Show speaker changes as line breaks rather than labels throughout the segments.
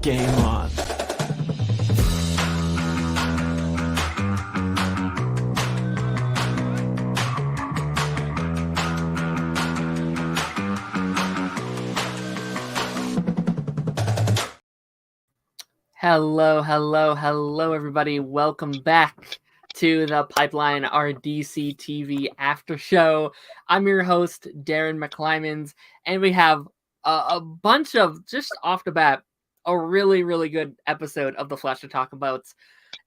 Game on.
Hello, everybody. Welcome back to the Pipeline, our DC TV after show. I'm your host, Darren McClymans, and we have a bunch of, just off the bat, a really good episode of The Flash to talk about.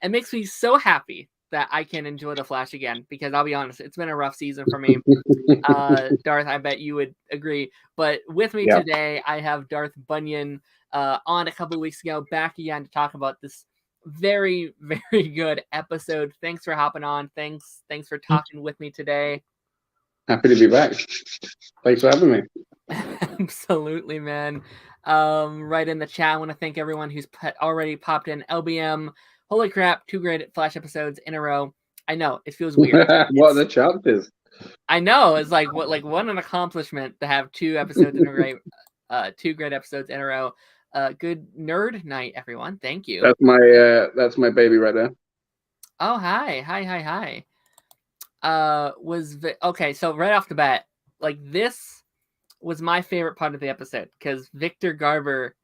It makes me so happy that I can enjoy The Flash again, because I'll be honest, it's been a rough season for me. Darth, I bet you would agree. But with me today, I have Darth Bunyan on a couple of weeks ago, back again to talk about this very good episode. Thanks for hopping on. Thanks for talking with me today.
Happy to be back. Thanks for having me.
Absolutely, man. Right in the chat, I want to thank everyone who's already popped in. LBM, holy crap, 2 great Flash episodes in a row. I know, it feels weird.
What are the chances?
I know, it's like what an accomplishment to have 2 episodes in a row. 2 great episodes in a row. Good nerd night, everyone. Thank you.
That's my baby right there.
Oh, hi. Okay, so right off the bat, like, this was my favorite part of the episode, because Victor Garber,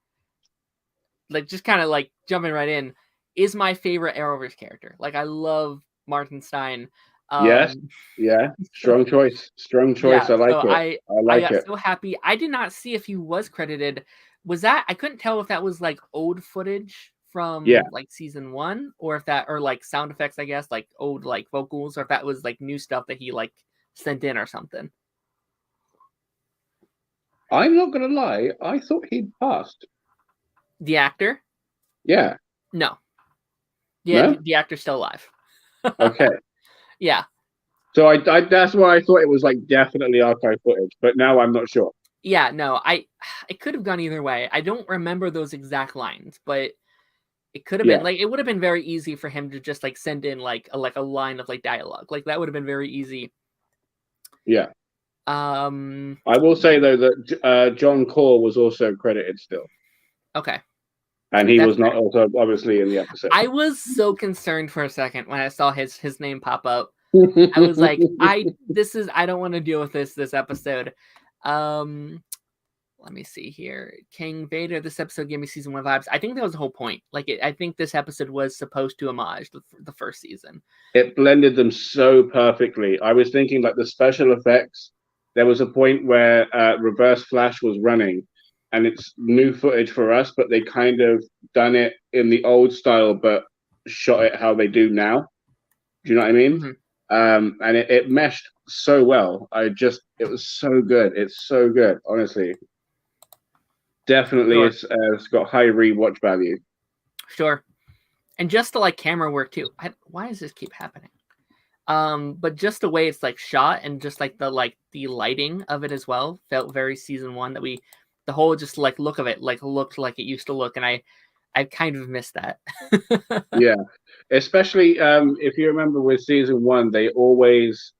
like, just kind of like jumping right in, is my favorite Arrowverse character. Like, I love Martin Stein.
Yes, yeah, strong choice. Yeah, I like it.
I got so happy. I did not see if he was credited. Was that, I couldn't tell if that was like old footage from like season 1, or if that, or like sound effects, I guess, like old like vocals, or if that was like new stuff that he like sent in or something.
I'm not gonna lie, I thought he'd passed.
The actor?
Yeah.
No. Yeah, no? The actor's still alive.
Okay.
Yeah.
So I that's why I thought it was like definitely archive footage, but now I'm not sure.
Yeah, no, it could have gone either way. I don't remember those exact lines, but it could have been like, it would have been very easy for him to just like send in like a line of like dialogue. Like, that would have been very easy.
Yeah. I will say though that John Core was also credited still.
Okay.
And he was not also obviously in the episode.
I was so concerned for a second when I saw his name pop up. I was like, I don't want to deal with this episode. Let me see here. King Vader, this episode gave me season 1 vibes. I think that was the whole point. Like, I think this episode was supposed to homage the first season.
It blended them so perfectly. I was thinking like the special effects. There was a point where Reverse Flash was running, and it's new footage for us, but they kind of done it in the old style, but shot it how they do now. Do you know what I mean? Mm-hmm. And it meshed so well. It was so good. It's so good, honestly. Definitely, sure. It's got high rewatch value.
Sure. And just the like camera work too. Why does this keep happening? But just the way it's like shot, and just like the lighting of it as well, felt very season 1. The whole just like look of it like looked like it used to look, and I kind of missed that.
Yeah, especially if you remember with season 1, they always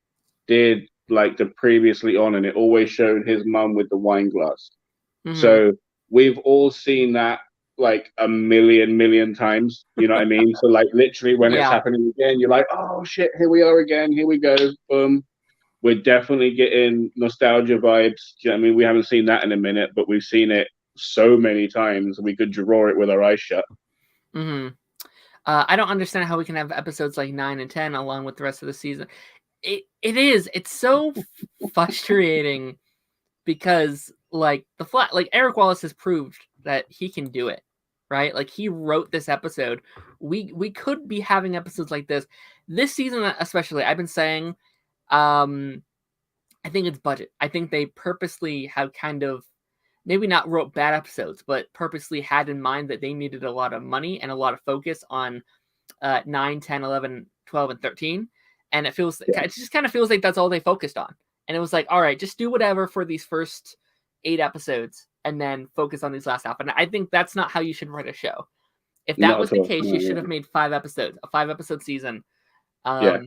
did like the previously on, and it always showed his mum with the wine glass. Mm-hmm. So we've all seen that like a million times. You know what I mean? So like literally when it's happening again, you're like, oh shit, here we are again. Here we go. Boom. We're definitely getting nostalgia vibes. Do you know what I mean? We haven't seen that in a minute, but we've seen it so many times we could draw it with our eyes shut.
Mm-hmm. I don't understand how we can have episodes like 9 and 10 along with the rest of the season. It's so frustrating, because like Eric Wallace has proved that he can do it, right? Like, he wrote this episode. We could be having episodes like this season, especially. I've been saying, I think it's budget. I think they purposely have kind of maybe not wrote bad episodes, but purposely had in mind that they needed a lot of money and a lot of focus on 9, 10, 11, 12, and 13. And it just kind of feels like that's all they focused on. And it was like, all right, just do whatever for these first 8 episodes, and then focus on these last half. And I think that's not how you should write a show. If that was the case, you should have made 5 episodes, a 5-episode season.
Because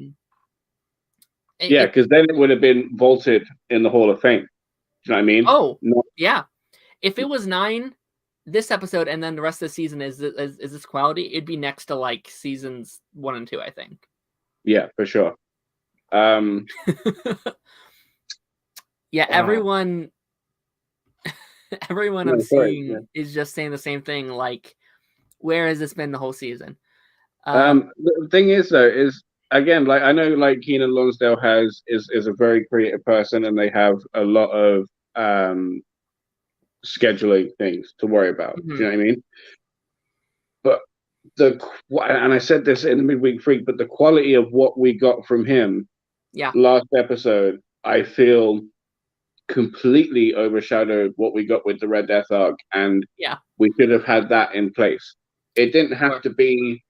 then it would have been vaulted in the Hall of Fame. Do you know what I mean?
Yeah. If it was 9, this episode and then the rest of the season is this quality, it'd be next to like seasons 1 and 2, I think.
Yeah, for sure.
Yeah, everyone I'm seeing is just saying the same thing. Like, where has this been the whole season?
The thing is, though, is again, like I know, like Keenan Lonsdale is a very creative person, and they have a lot of scheduling things to worry about.
Mm-hmm.
Do you know what I mean? But and I said this in the midweek freak, but the quality of what we got from him, last episode, I feel completely overshadowed what we got with the Red Death arc, and we could have had that in place. It didn't have to be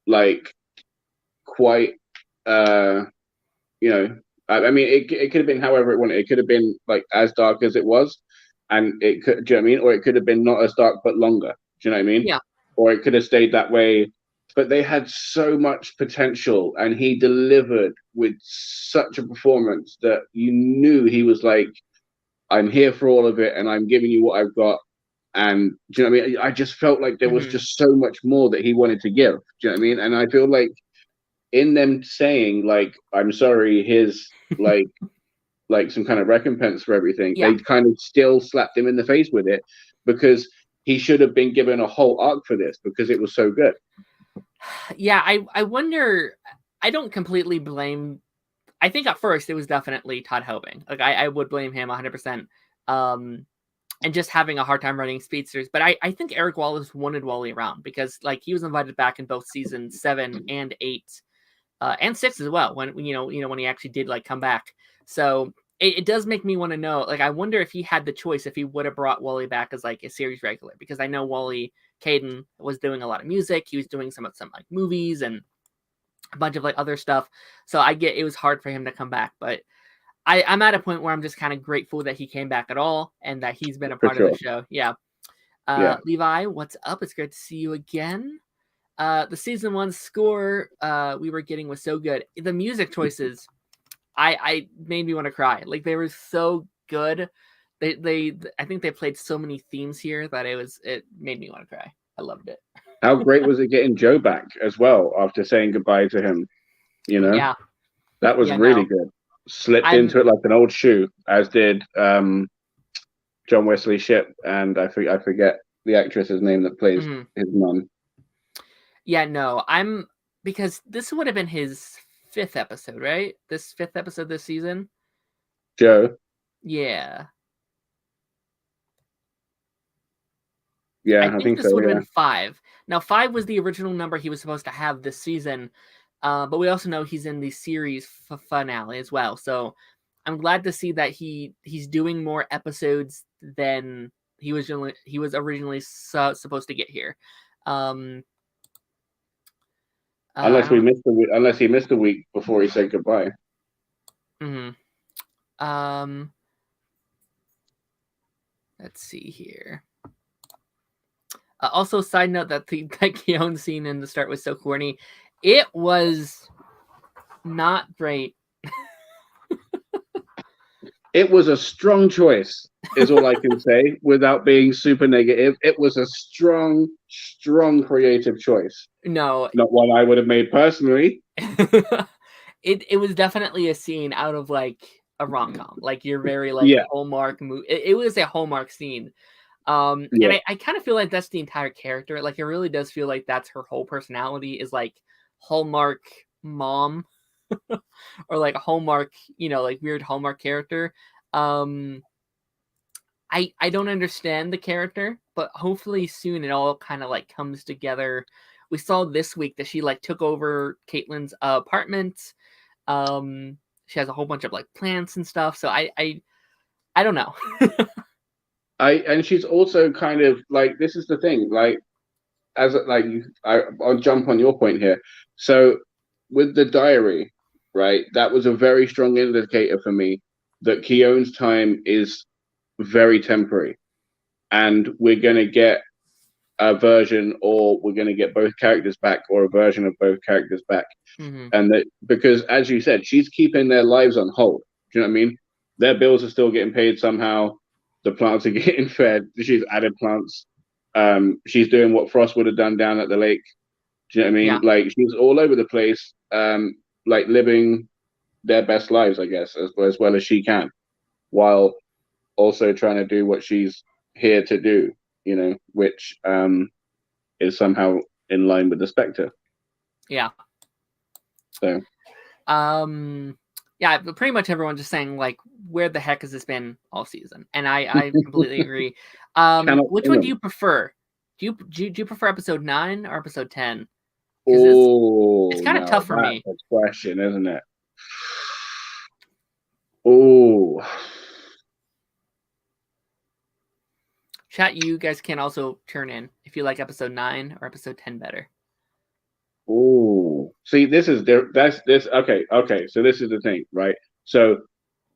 like quite you know, I mean it could have been however it wanted. It could have been like as dark as it was, and it could, do you know what I mean? Or it could have been not as dark but longer. Do you know what I mean?
Yeah.
Or it could have stayed that way. But they had so much potential, and he delivered with such a performance that you knew he was like, I'm here for all of it, and I'm giving you what I've got. And do you know what I mean? I just felt like there was just so much more that he wanted to give. Do you know what I mean? And I feel like in them saying, like, I'm sorry, here's like some kind of recompense for everything, they kind of still slapped him in the face with it, because he should have been given a whole arc for this because it was so good.
Yeah, I wonder. I don't completely blame. I think at first it was definitely Todd Helbing. Like I would blame him 100%. And just having a hard time running speedsters. But I think Eric Wallace wanted Wally around because like he was invited back in both seasons 7 and 8, and 6 as well. When when he actually did like come back. So it does make me want to know. Like I wonder if he had the choice, if he would have brought Wally back as like a series regular, because I know Wally Caden was doing a lot of music. He was doing some like movies and a bunch of like other stuff. So I get it was hard for him to come back, but I'm at a point where I'm just kind of grateful that he came back at all and that he's been a part of the show. Yeah. Levi, what's up? It's great to see you again. The season 1 score we were getting was so good. The music choices, I made me want to cry. Like they were so good. They I think they played so many themes here that it made me want to cry. I loved it.
How great was it getting Joe back as well after saying goodbye to him? You know?
Yeah.
That was really good. Slipped into it like an old shoe, as did John Wesley Shipp, and I forget the actress's name that plays his mum.
Yeah, no, because this would have been his 5th episode, right? This 5th episode this season.
Joe.
Yeah.
Yeah,
I think this would have been 5. Now 5 was the original number he was supposed to have this season. But we also know he's in the series finale as well. So I'm glad to see that he's doing more episodes than he was originally supposed to get here.
Unless he missed a week before he said goodbye.
Let's see here. Also, side note that the Keon scene in the start was so corny. It was not great.
It was a strong choice, is all I can say, without being super negative. It was a strong, strong creative choice.
No.
Not one I would have made personally.
It was definitely a scene out of like a rom-com. Like you're very like Hallmark movie. It was a Hallmark scene. And I kind of feel like that's the entire character. Like it really does feel like that's her whole personality is like Hallmark mom or like a Hallmark, like weird Hallmark character. I don't understand the character, but hopefully soon it all kind of like comes together. We saw this week that she like took over Caitlin's apartment. She has a whole bunch of like plants and stuff. So I don't know.
And she's also kind of like, this is the thing, like, I'll jump on your point here. So with the diary, right, that was a very strong indicator for me that Keon's time is very temporary, and we're going to get a version, or we're going to get both characters back, or a version of both characters back. And that, because as you said, she's keeping their lives on hold. Do you know what I mean? Their bills are still getting paid somehow. The plants are getting fed. She's added plants. She's doing what Frost would have done down at the lake. Do you know what I mean?
Yeah.
Like she's all over the place, like living their best lives, I guess, as well as she can, while also trying to do what she's here to do. You know, which is somehow in line with the Spectre.
Yeah.
So.
Yeah, but pretty much everyone just saying like, where the heck has this been all season? And I completely agree. Which one do you prefer? Do you prefer episode 9 or episode 10? It's kind of tough for me.
That's a question, isn't it? Oh.
Chat, you guys can also turn in if you like episode 9 or episode 10 better.
Oh, see, this. Okay. So this is the thing, right? So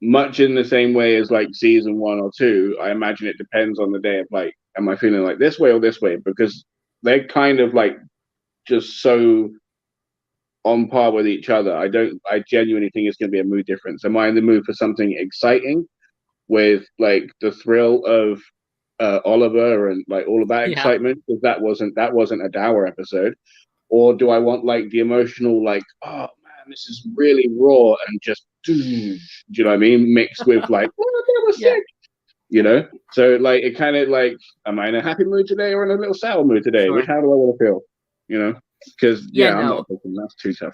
much in the same way as like season 1 or 2, I imagine it depends on the day of like, am I feeling like this way or this way? Because they're kind of like just so on par with each other. I genuinely think it's going to be a mood difference. Am I in the mood for something exciting with like the thrill of Oliver and like all of that excitement? Because that wasn't a dour episode. Or do I want like the emotional, like, oh man, this is really raw and just, do you know what I mean? Mixed with like, oh, that was sick, you know? So like, it kind of like, am I in a happy mood today or in a little sour mood today?
Sure.
How do I want to feel? You know? Because I'm not thinking that's too tough.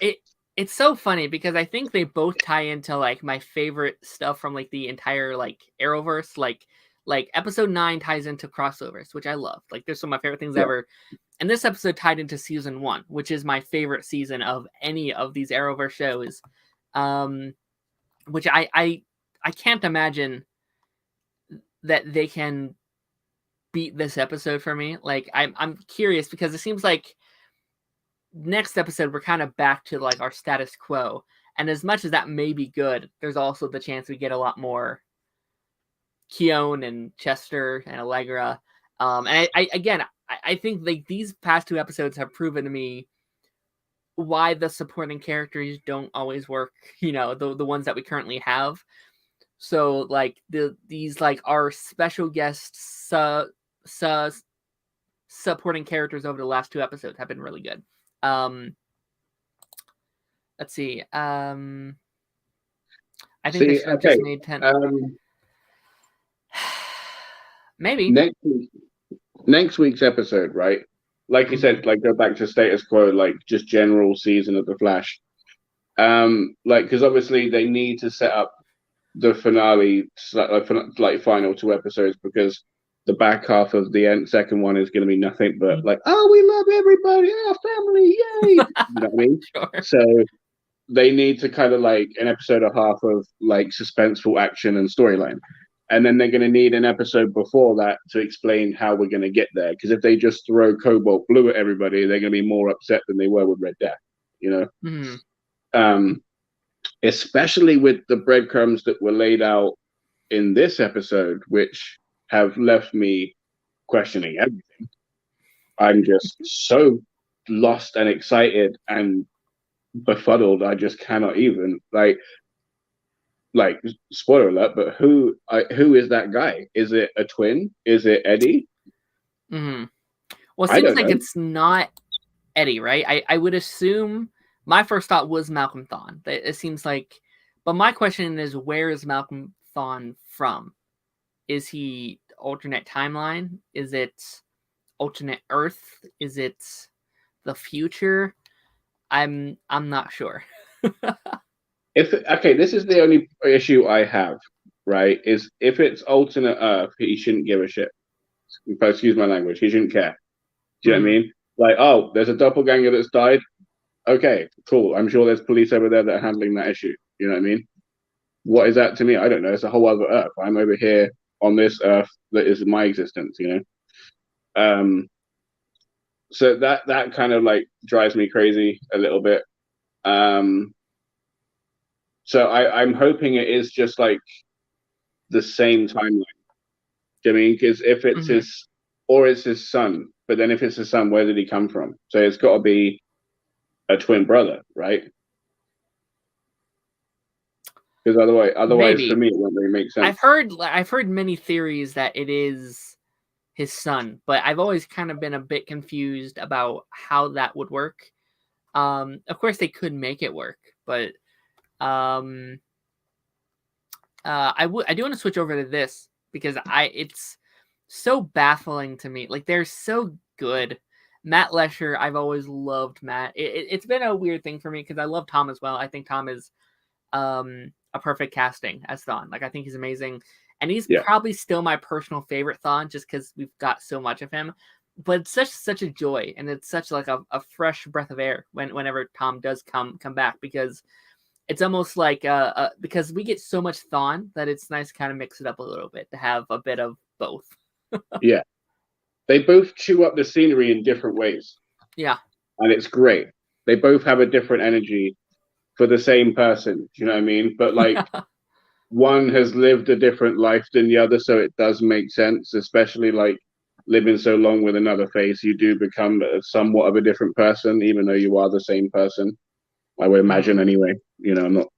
It's so funny because I think they both tie into like my favorite stuff from like the entire like Arrowverse. Like episode 9 ties into crossovers, which I love. Like there's some of my favorite things ever. And this episode tied into season 1, which is my favorite season of any of these Arrowverse shows. Which I can't imagine that they can beat this episode for me. Like I'm curious because it seems like next episode we're kind of back to like our status quo. And as much as that may be good, there's also the chance we get a lot more Keown and Chester and Allegra. And I think like these past 2 episodes have proven to me why the supporting characters don't always work, you know, the ones that we currently have. So like these like our special guests supporting characters over the last 2 episodes have been really good. Let's see. I think they should have just made 10. Maybe.
Next week's episode, right? Like you said, like go back to status quo, like just general season of the Flash. Like because obviously they need to set up the finale, like final 2 episodes, because the back half of the second one is going to be nothing but like, oh, we love everybody, our family, yay! You know what I mean?
Sure.
So they need to kind of like an episode and a half of like suspenseful action and storyline. And then they're going to need an episode before that to explain how we're going to get there. Because if they just throw Cobalt Blue at everybody, they're going to be more upset than they were with Red Death, you know?
Mm-hmm.
Especially with the breadcrumbs that were laid out in this episode, which have left me questioning everything. I'm just so lost and excited and befuddled. I just cannot even like spoiler alert, but who is that guy? Is it a twin? Is it Eddie?
Mm-hmm. Well, it seems like it's not Eddie, right? I would assume my first thought was Malcolm Thawne. It seems like, but my question is, where is Malcolm Thawne from? Is he alternate timeline? Is it alternate Earth? Is it the future? I'm not sure.
This is the only issue I have, right? Is if it's alternate Earth, he shouldn't give a shit. Excuse my language. He shouldn't care. Do you know what I mean? Like, oh, there's a doppelganger that's died. Okay, cool. I'm sure there's police over there that are handling that issue. You know what I mean? What is that to me? I don't know. It's a whole other Earth. I'm over here on this Earth that is my existence. You know. So that kind of like drives me crazy a little bit. So I'm hoping it is just like the same timeline. Do you know I mean? Because if it's it's his son, but then if it's his son, where did he come from? So it's got to be a twin brother, right? Because otherwise, for
Maybe.
me, it won't really make sense.
I've heard many theories that it is his son, but I've always kind of been a bit confused about how that would work. Of course, they could make it work, but I do want to switch over to this because it's so baffling to me. Like, they're so good. Matt Lesher, I've always loved Matt. It's been a weird thing for me because I love Tom as well. I think Tom is a perfect casting as Thawne. Like, I think he's amazing, and he's probably still my personal favorite Thawne just because we've got so much of him. But it's such a joy, and it's such like a fresh breath of air whenever Tom does come back, because it's almost like because we get so much Thawne that it's nice to kind of mix it up a little bit to have a bit of both.
Yeah, they both chew up the scenery in different ways.
Yeah,
and it's great. They both have a different energy for the same person. Do you know what I mean? But like, one has lived a different life than the other, so it does make sense. Especially like living so long with another face, you do become somewhat of a different person, even though you are the same person. I would imagine anyway. You know, I'm not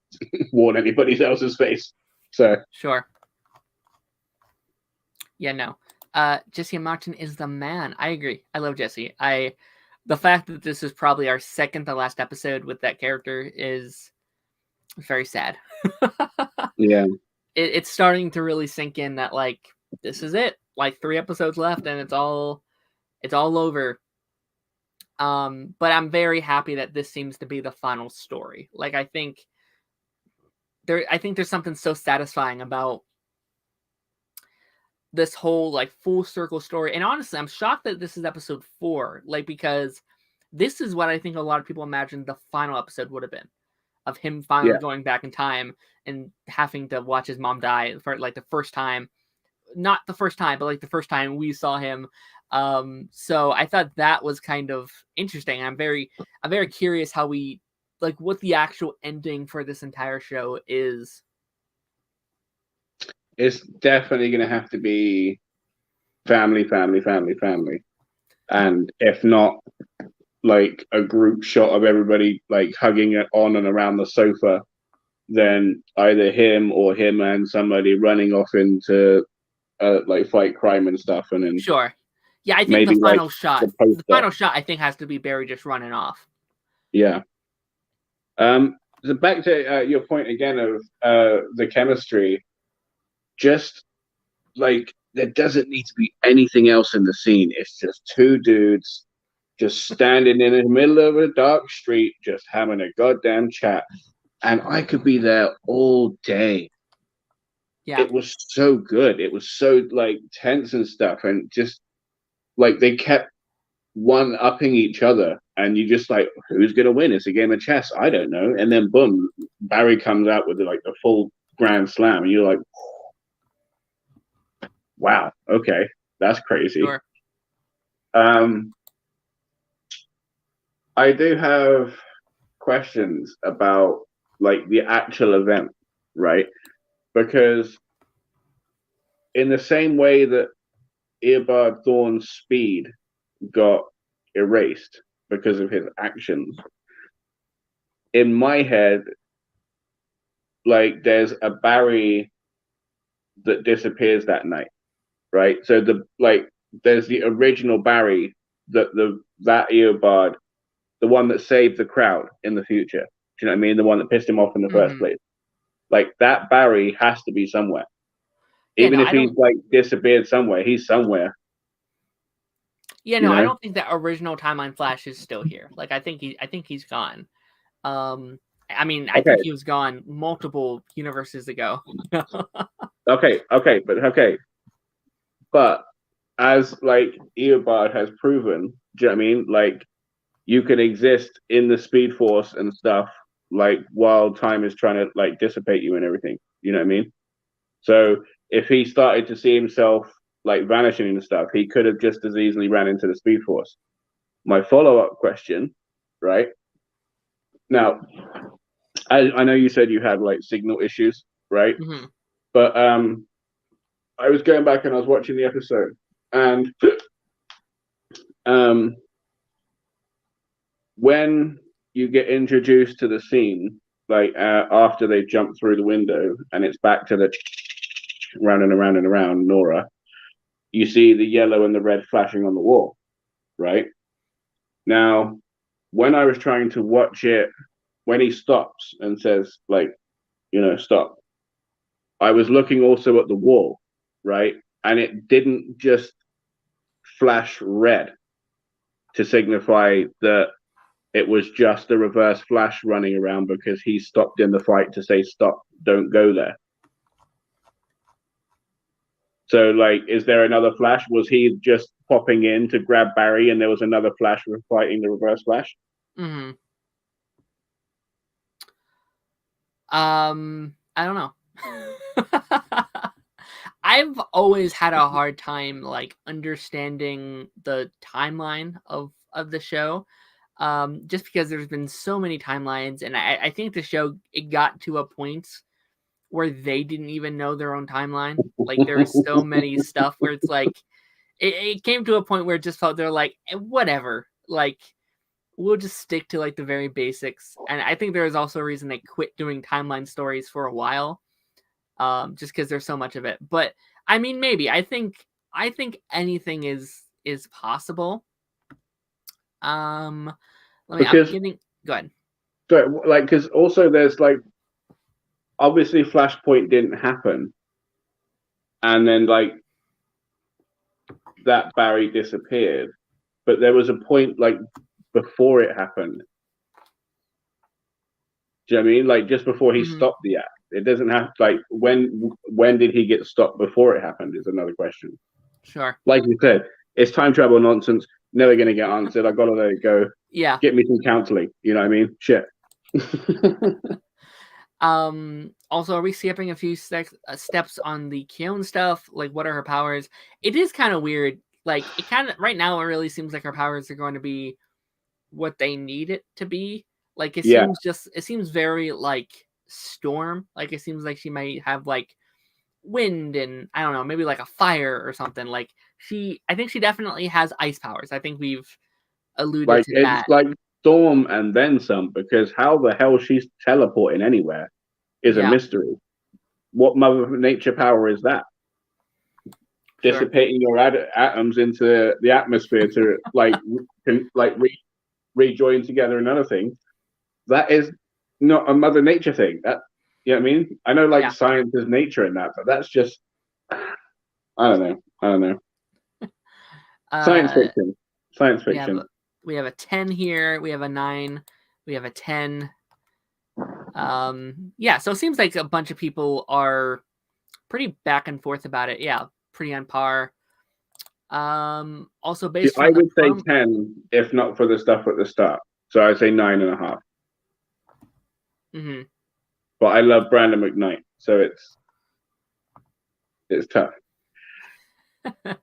worn anybody else's face. So
sure. Yeah, no. Jesse Martin is the man. I agree. I love Jesse. The fact that this is probably our second to last episode with that character is very sad.
yeah,
it's starting to really sink in that like this is it. Like 3 episodes left and it's all over. But I'm very happy that this seems to be the final story. Like I think there's something so satisfying about this whole like full circle story. And honestly, I'm shocked that this is episode 4, like, because this is what I think a lot of people imagined the final episode would have been, of him finally going back in time and having to watch his mom die for like the first time. Not the first time, but like the first time we saw him. So I thought that was kind of interesting. I'm very curious how we like what the actual ending for this entire show is.
it's definitely going to have to be family, and if not, like a group shot of everybody like hugging it on and around the sofa, then either him or him and somebody running off into like fight crime and stuff, and then
Sure. Yeah, I think
maybe
the final
like
shot. The final shot, I think, has to be Barry just running off.
Yeah. So back to your point again of the chemistry, just like there doesn't need to be anything else in the scene. It's just 2 dudes just standing in the middle of a dark street, just having a goddamn chat. And I could be there all day.
Yeah.
It was so good. It was so like tense and stuff. And just like they kept one upping each other. And you just like, who's going to win? It's a game of chess. I don't know. And then boom, Barry comes out with like a full grand slam. And you're like, wow, okay, that's crazy.
Sure.
I do have questions about like the actual event, right? Because in the same way that Eobard Thawne's speed got erased because of his actions, in my head, like there's a Barry that disappears that night, right? So there's the original Barry that Eobard, the one that saved the crowd in the future. Do you know what I mean? The one that pissed him off in the first place. Like that Barry has to be somewhere. Even if he's like disappeared somewhere, he's somewhere.
Yeah, no, I don't think that original Timeline Flash is still here. Like I think he's gone. I mean, I think he was gone multiple universes ago.
Okay. But as like Eobard has proven, do you know what I mean? Like you can exist in the Speed Force and stuff, like while time is trying to like dissipate you and everything. You know what I mean? So if he started to see himself like vanishing and stuff, he could have just as easily ran into the Speed Force. My follow-up question, right? Now, I know you said you had like signal issues, right?
Mm-hmm.
But I was going back and I was watching the episode, and when you get introduced to the scene like after they jump through the window, and it's back to the round and around and around Nora. You see the yellow and the red flashing on the wall, right? Now, when I was trying to watch it, when he stops and says, like, stop, I was looking also at the wall, right? And it didn't just flash red to signify that it was just a reverse flash running around because he stopped in the fight to say, stop, don't go there. So, like, is there another flash? Was he just popping in to grab Barry and there was another flash fighting the reverse flash?
Mm-hmm. I don't know. I've always had a hard time like understanding the timeline of the show, just because there's been so many timelines, and I think the show, it got to a point where they didn't even know their own timeline. Like there's so many stuff where it's like it came to a point where it just felt they're like, whatever, like we'll just stick to like the very basics. And I think there was also a reason they quit doing timeline stories for a while, just because there's so much of it. But I mean, maybe I think anything is possible. Let me.
Because,
I'm getting. Go ahead.
so, like, because also there's like, obviously Flashpoint didn't happen, and then like that Barry disappeared, but there was a point like before it happened. Do you know what I mean? Like just before he stopped the act. It doesn't have like when did he get stopped before it happened is another question.
Sure.
Like you said, it's time travel nonsense. Never gonna get answered. I gotta let it go.
Yeah.
Get me some counseling. You know what I mean? Shit.
Also, are we skipping a few steps on the Keone stuff? Like, what are her powers? It is kind of weird. Like, it kind of right now, it really seems like her powers are going to be what they need it to be. Like, it seems very like Storm. Like, it seems like she might have like wind and I don't know, maybe like a fire or something. Like, I think she definitely has ice powers. I think we've alluded
like
to that.
it's like Storm and then some, because how the hell she's teleporting anywhere is a mystery. What Mother Nature power is that? Sure. Dissipating your atoms into the atmosphere to rejoin together another thing. That is not a Mother Nature thing. That, you know what I mean? I know science is nature in that, but that's just, I don't know. Science fiction.
We have a 10 here. We have a 9. We have a 10. Yeah, so it seems like a bunch of people are pretty back and forth about it. Yeah, pretty on par. Also based
I would say 10 if not for the stuff at the start. So I'd say 9.5.
Mm-hmm.
But I love Brandon McKnight, so it's tough. I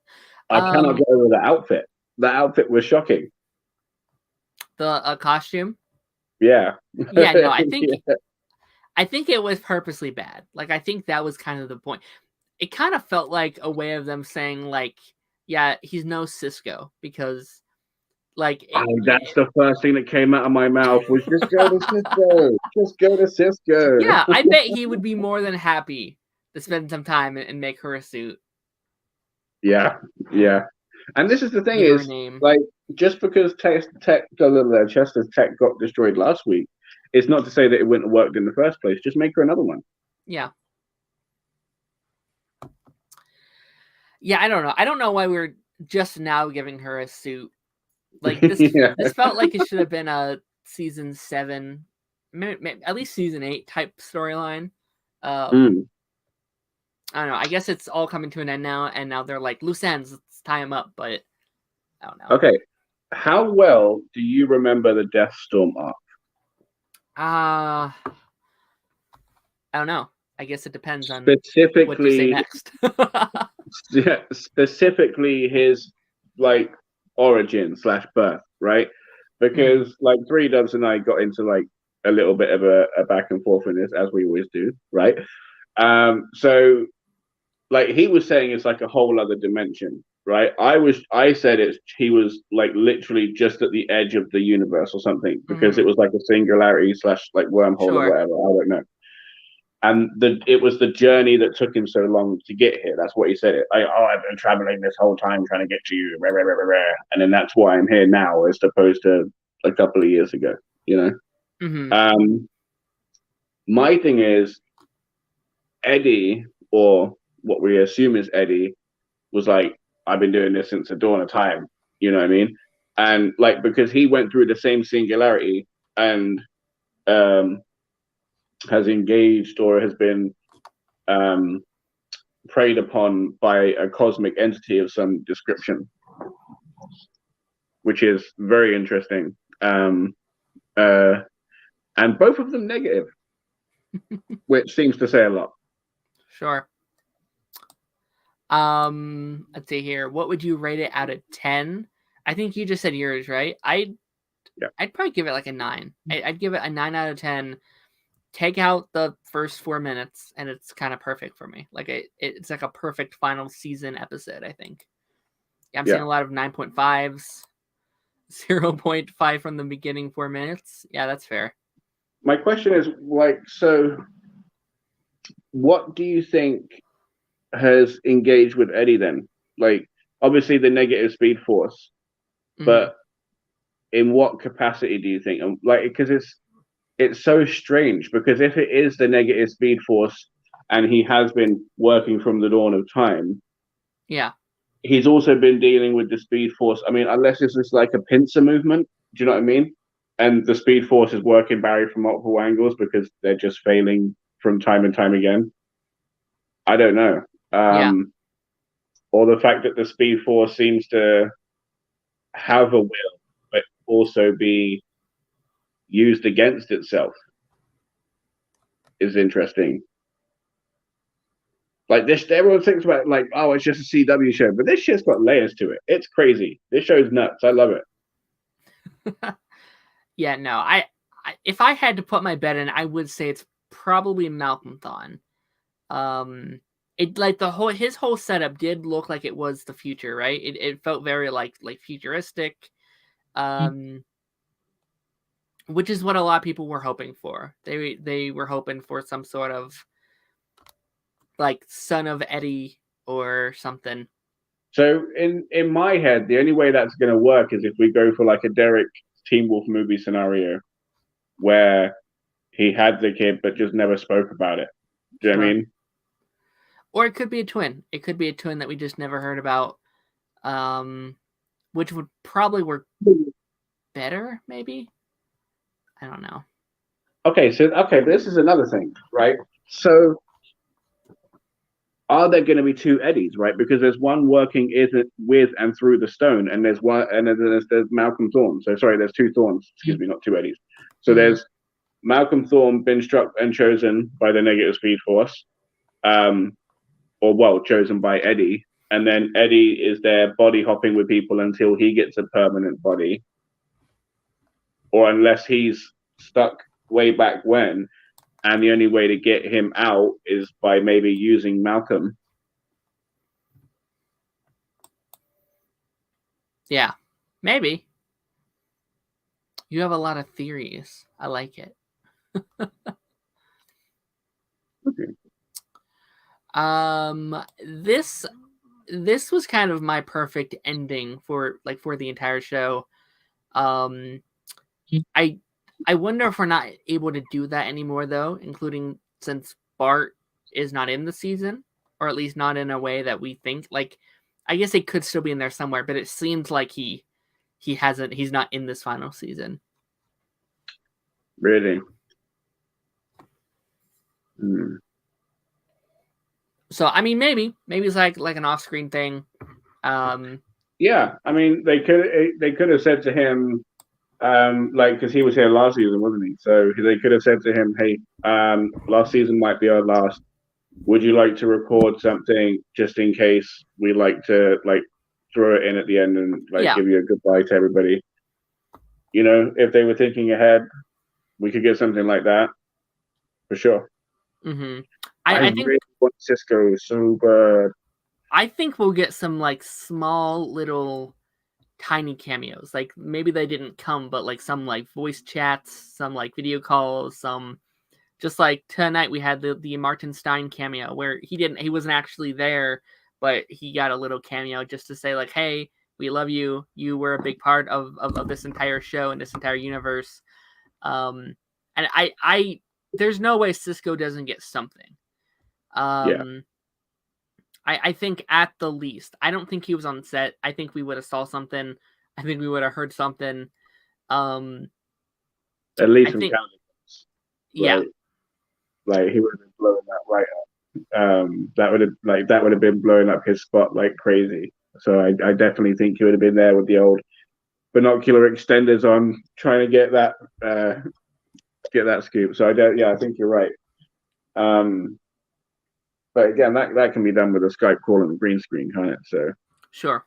cannot get over the outfit. The outfit was shocking.
The costume?
Yeah.
Yeah, no, I think I think it was purposely bad. Like, I think that was kind of the point. It kind of felt like a way of them saying, like, yeah, he's no Cisco, because, like...
that's the first thing that came out of my mouth was just go to Cisco. Just go to Cisco.
Yeah, I bet he would be more than happy to spend some time and make her a suit.
Yeah. And this is the thing is, like, just because Chester's tech got destroyed last week, it's not to say that it wouldn't have worked in the first place. Just make her another one.
Yeah. Yeah, I don't know. I don't know why we're just now giving her a suit. Like, this, this felt like it should have been a season 7, at least season 8 type storyline. I don't know. I guess it's all coming to an end now, and now they're like, loose ends, let's tie them up, but I don't know.
Okay. How well do you remember the Death Storm arc?
I don't know. I guess it depends on what you say next.
Yeah, specifically his like origin / birth, right? Because like Three Dubs and I got into like a little bit of a back and forth in this, as we always do, right? So like he was saying it's like a whole other dimension, right? I said he was like literally just at the edge of the universe or something because it was like a singularity / like wormhole or
Sure.
whatever. I don't know. And it was the journey that took him so long to get here. That's what he said. I've been traveling this whole time trying to get to you, and then that's why I'm here now, as opposed to a couple of years ago. You know.
Mm-hmm.
My thing is Eddie, or what we assume is Eddie, was like, I've been doing this since the dawn of time. You know what I mean? And like because he went through the same singularity and has engaged or has been preyed upon by a cosmic entity of some description, which is very interesting. And both of them negative, which seems to say a lot.
Sure. Let's see here. What would you rate it out of 10? I think you just said yours, right? I'd probably give it like a 9. I'd give it a 9 out of 10. Take out the first 4 minutes, and it's kind of perfect for me. Like it's like a perfect final season episode, I think. I'm seeing a lot of 9.5s, 0.5 from the beginning 4 minutes. Yeah, that's fair.
My question is, like, so what do you think has engaged with Eddie then? Like, obviously the negative speed force, but in what capacity do you think? Like, because it's so strange, because if it is the negative speed force and he has been working from the dawn of time, he's also been dealing with the speed force. I mean, unless it's just like a pincer movement, do you know what I mean? And the speed force is working Barry from multiple angles because they're just failing from time and time again. I don't know. Or the fact that the speed force seems to have a will, but also be used against itself is interesting. Like this, everyone thinks about like, oh, it's just a CW show, but this shit's got layers to it. It's crazy. This show's nuts. I love it.
Yeah, no, I if I had to put my bet in, I would say it's probably Malcolm Thon. It like his whole setup did look like it was the future, right? It felt very like futuristic, which is what a lot of people were hoping for. They were hoping for some sort of like Son of Eddie or something.
So in my head, the only way that's going to work is if we go for like a Derek Teen Wolf movie scenario where he had the kid but just never spoke about it. Do you know what I mean?
Or it could be a twin. It could be a twin that we just never heard about, which would probably work better, maybe? I don't know.
Okay, but this is another thing, right? So are there going to be two Eddies, right? Because there's one working with and through the stone, and there's one, and there's Malcolm Thorne. So sorry, there's two Thorns. Excuse me, not two Eddies. So there's Malcolm Thorne been struck and chosen by the negative speed force, chosen by Eddie, and then Eddie is there body hopping with people until he gets a permanent body, or unless he's stuck way back when. And the only way to get him out is by maybe using Malcolm.
Yeah, maybe. You have a lot of theories. I like it.
Okay.
This was kind of my perfect ending for the entire show. I wonder if we're not able to do that anymore, though, including since Bart is not in the season, or at least not in a way that we think. Like, I guess he could still be in there somewhere, but it seems like he's not in this final season.
Really?
So, I mean, maybe it's like an off-screen thing.
Yeah, I mean, they could have said to him, because he was here last season, wasn't he? So they could have said to him, "Hey, last season might be our last. Would you like to record something just in case we like to throw it in at the end and give you a goodbye to everybody?" You know, if they were thinking ahead, we could get something like that for sure.
Mm-hmm.
I think really want Cisco so bad.
I think we'll get some like small little tiny cameos. Like maybe they didn't come, but like some like voice chats, some like video calls, some just like tonight we had the Martin Stein cameo where he wasn't actually there, but he got a little cameo just to say like, hey, we love you. You were a big part of this entire show and this entire universe. And I there's no way Cisco doesn't get something.
Yeah.
I think at the least, I don't think he was on set. I think we would have saw something. I think we would have heard something.
At least
I
some
think,
counterparts.
yeah,
Like he would have been blowing that right up. That would have been blowing up his spot like crazy. So I definitely think he would have been there with the old binocular extenders on, trying to get that scoop. So I think you're right. But again, that can be done with a Skype call and a green screen, can't it? So
sure.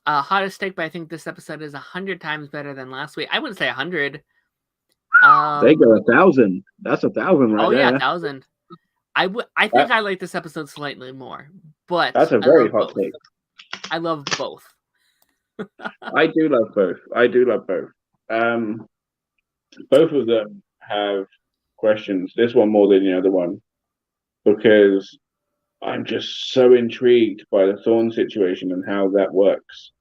Hottest take, but I think this episode is 100 times better than last week. I wouldn't say 100.
They go 1,000. That's 1,000 right there.
Oh yeah, 1,000. I think I like this episode slightly more, but
that's a very hot take.
I love both.
I do love both. Both of them have questions. This one more than the other one, because I'm just so intrigued by the Thorn situation and how that works.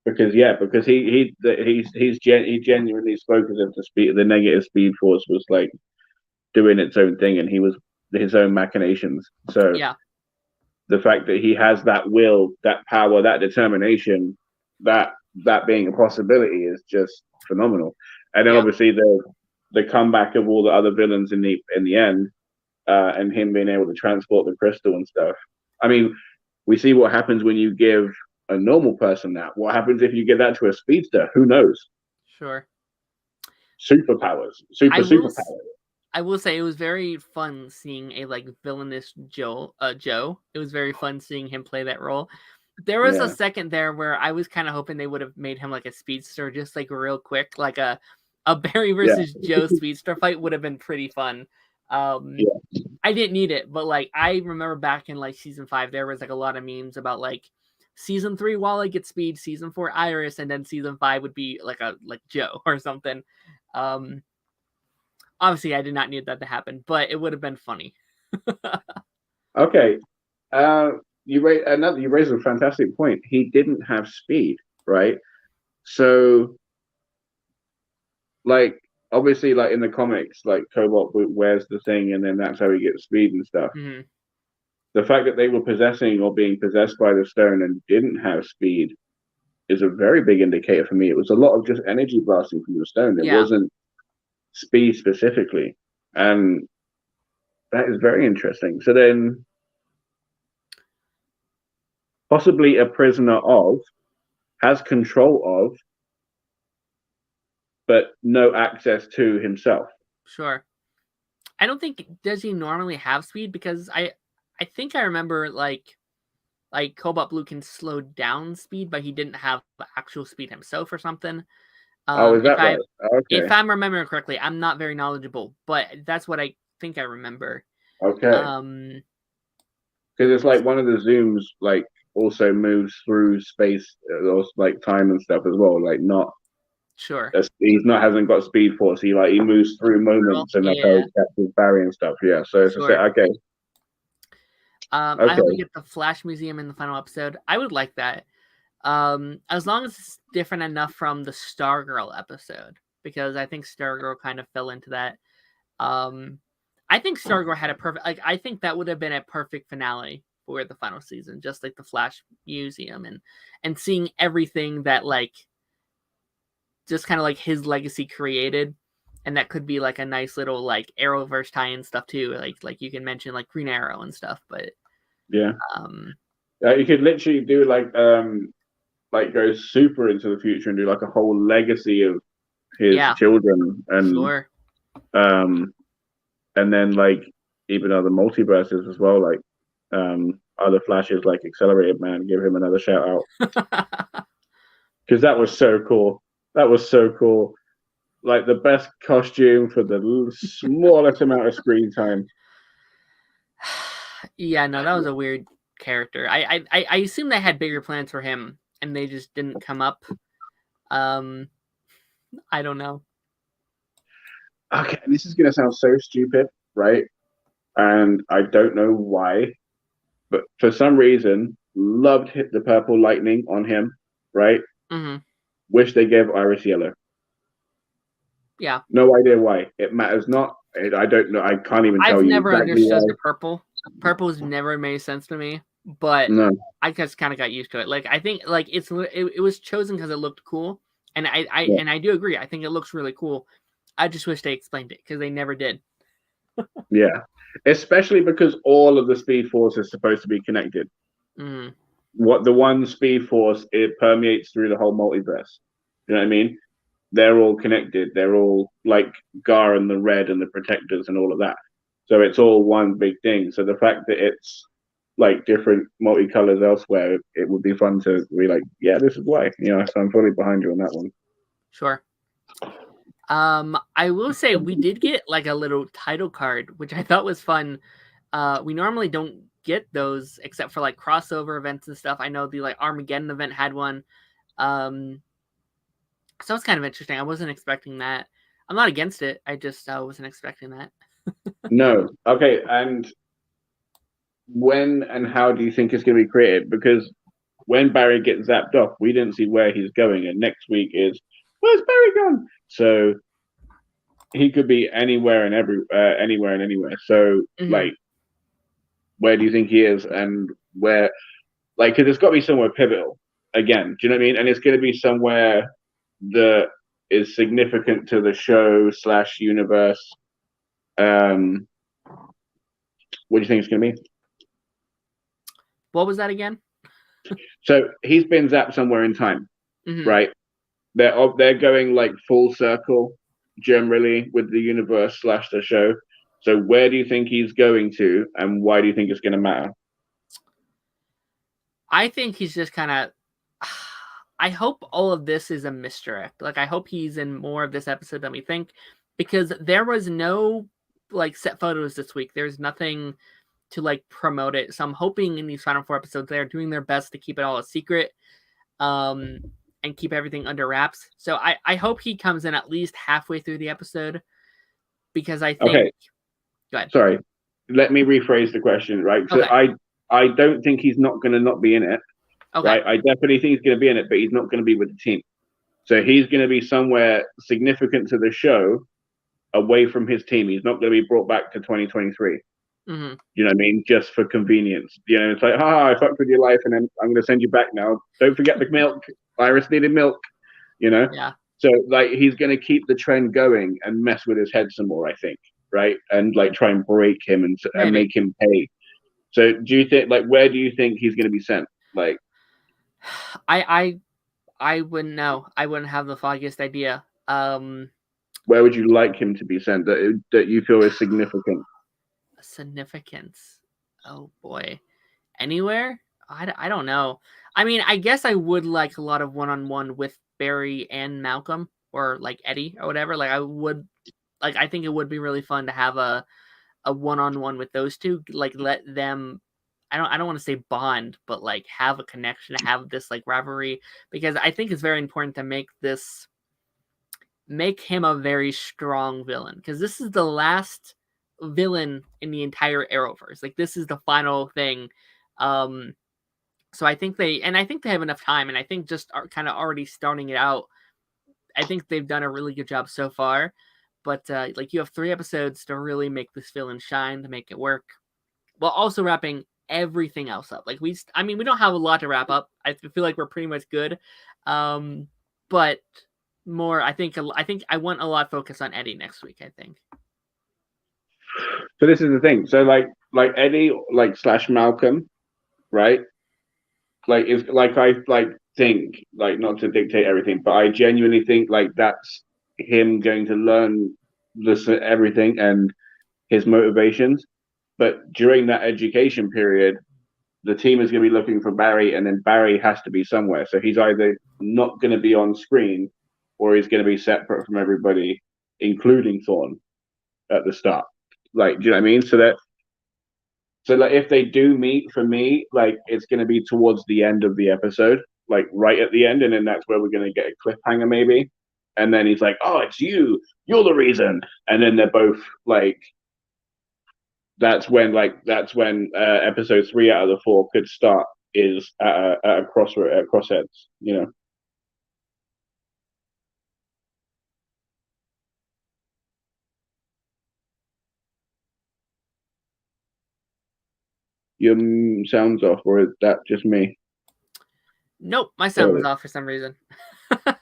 Because he genuinely spoke as if the negative speed force was like doing its own thing, and he was his own machinations. So
yeah,
the fact that he has that will, that power, that determination, that being a possibility is just phenomenal. And then obviously the comeback of all the other villains in the end, and him being able to transport the crystal and stuff. I mean, we see what happens when you give a normal person that. What happens if you give that to a speedster? Who knows?
Sure.
Superpowers, superpowers.
I will say it was very fun seeing a like villainous Joe. It was very fun seeing him play that role. There was a second there where I was kind of hoping they would have made him like a speedster, just like real quick, like a Barry versus Joe speedster fight would have been pretty fun. I didn't need it, but like I remember back in like season 5, there was like a lot of memes about like season 3 Wally gets speed, season 4 Iris, and then season 5 would be like Joe or something. Obviously, I did not need that to happen, but it would have been funny.
Okay, you raised a fantastic point. He didn't have speed, right? So, like, obviously, like in the comics, like Cobalt wears the thing, and then that's how he gets speed and stuff.
Mm-hmm.
The fact that they were possessing or being possessed by the stone and didn't have speed is a very big indicator for me. It was a lot of just energy blasting from the stone. It wasn't speed specifically, and that is very interesting. So then, possibly a prisoner of, has control of, but no access to himself.
Sure. I don't think, does he normally have speed? Because I think I remember like Cobalt Blue can slow down speed, but he didn't have actual speed himself or something.
Is that right? Okay.
If I'm remembering correctly, I'm not very knowledgeable, but that's what I think I remember.
Okay. Because it's like one of the zooms like also moves through space or like time and stuff as well. Like not.
Sure.
Hasn't got speed force. He moves through moments and that's how he catches Barry and stuff. Yeah. So it's okay.
I hope we get the Flash Museum in the final episode. I would like that. As long as it's different enough from the Stargirl episode, because I think Stargirl kind of fell into that. I think Stargirl had a perfect, like, I think that would have been a perfect finale for the final season, just like the Flash Museum and seeing everything that like just kind of like his legacy created. And that could be like a nice little like Arrowverse tie-in stuff too. Like you can mention like Green Arrow and stuff, but
you could literally do like go super into the future and do like a whole legacy of his children and and then like even other multiverses as well, like other Flashes like Accelerated Man, give him another shout out because that was so cool. like the best costume for the smallest amount of screen time.
Yeah, no, that was a weird character. I assume they had bigger plans for him, and they just didn't come up. Um, I don't know.
Okay, this is gonna sound so stupid, right? And I don't know why, but for some reason, loved hit the purple lightning on him, right?
Mm-hmm.
Wish they gave Iris yellow.
Yeah,
No idea why. It matters not. I don't know. I can't even
I've
tell you
never
exactly
understood
why.
the purple. Purple's never made sense to me, but
No.
I just kind of got used to it. Like I think like it was chosen because it looked cool, and
Yeah.
I do agree. I think it looks really cool. I just wish they explained it because they never did.
Yeah. Especially because all of the Speed Force is supposed to be connected.
Mm.
What the one Speed Force, it permeates through the whole multiverse. You know what I mean? They're all connected. They're all like Gar and the Red and the Protectors and all of that. So it's all one big thing. So the fact that it's like different multicolors elsewhere, it would be fun to be like, yeah, this is why. You know, so I'm fully behind you on that one.
Sure. I will say we did get like a little title card, which I thought was fun. We normally don't get those except for like crossover events and stuff. I know the like Armageddon event had one. Um, so it's kind of interesting. I wasn't expecting that. I'm not against it. I just wasn't expecting that.
No. Okay. And when and how do you think it's going to be created? Because when Barry gets zapped off, we didn't see where he's going. And next week is, where's Barry gone? So he could be anywhere and anywhere and anywhere. So
Mm-hmm.
like, where do you think he is, and where? Like, because it's got to be somewhere pivotal again. Do you know what I mean? And it's going to be somewhere that is significant to the show slash universe. What do you think it's going to be?
What was that again?
So he's been zapped somewhere in time,
Mm-hmm.
right? They're going like full circle generally with the universe slash the show. So where do you think he's going to, and why do you think it's going to matter?
I think he's just kind of. I hope all of this is a misdirect. Like I hope he's in more of this episode than we think, because there was no like set photos this week. There's nothing to like promote it. So I'm hoping in these final 4 episodes they are doing their best to keep it all a secret, and keep everything under wraps. So I hope he comes in at least halfway through the episode, because I think.
Okay.
Go ahead.
Sorry. Let me rephrase the question. Right. So
Okay.
I don't think he's not going to not be in it.
Okay.
Right. I definitely think he's going to be in it, but he's not going to be with the team. So he's going to be somewhere significant to the show, away from his team. He's not going to be brought back to 2023.
Mm-hmm.
You know what I mean? Just for convenience. You know, it's like, I fucked with your life, and then I'm going to send you back now. Don't forget the milk. Iris needed milk. You know?
Yeah.
So, like, he's going to keep the trend going and mess with his head some more, I think. Right? And, like, try and break him and make him pay. So, do you think, like, where do you think he's going to be sent? Like,
I wouldn't know. I wouldn't have the foggiest idea.
Where would you like him to be sent that you feel is significant?
Significance. Oh boy. Anywhere? I don't know. I mean, I guess I would like a lot of one-on-one with Barry and Malcolm, or like Eddie or whatever. Like I think it would be really fun to have a one-on-one with those two. Like let them, I don't want to say bond, but like have a connection, have this like rivalry, because I think it's very important to make him a very strong villain, because this is the last villain in the entire Arrowverse. Like this is the final thing. So I think they have enough time, and I think just are kind of already starting it out. I think they've done a really good job so far, but like you have 3 episodes to really make this villain shine, to make it work, while also wrapping everything else up. Like we don't have a lot to wrap up. I feel like we're pretty much good, but more. I think I want a lot of focus on Eddie next week. I think.
So this is the thing. So like Eddie, like slash Malcolm, right? Like is like I like think, like, not to dictate everything, but I genuinely think like that's him going to learn this everything and his motivations. But during that education period, the team is going to be looking for Barry, and then Barry has to be somewhere. So he's either not going to be on screen, or he's going to be separate from everybody, including Thorn at the start. Like, do you know what I mean? So like if they do meet, for me, like it's going to be towards the end of the episode, like right at the end, and then that's where we're going to get a cliffhanger maybe. And then he's like, "Oh, it's you. You're the reason." And then they're both like, that's when episode 3 out of the 4 could start, is at a crossroad, at crossheads, you know. Your sound's off, or is that just me?
Nope, my sound was off for some reason. But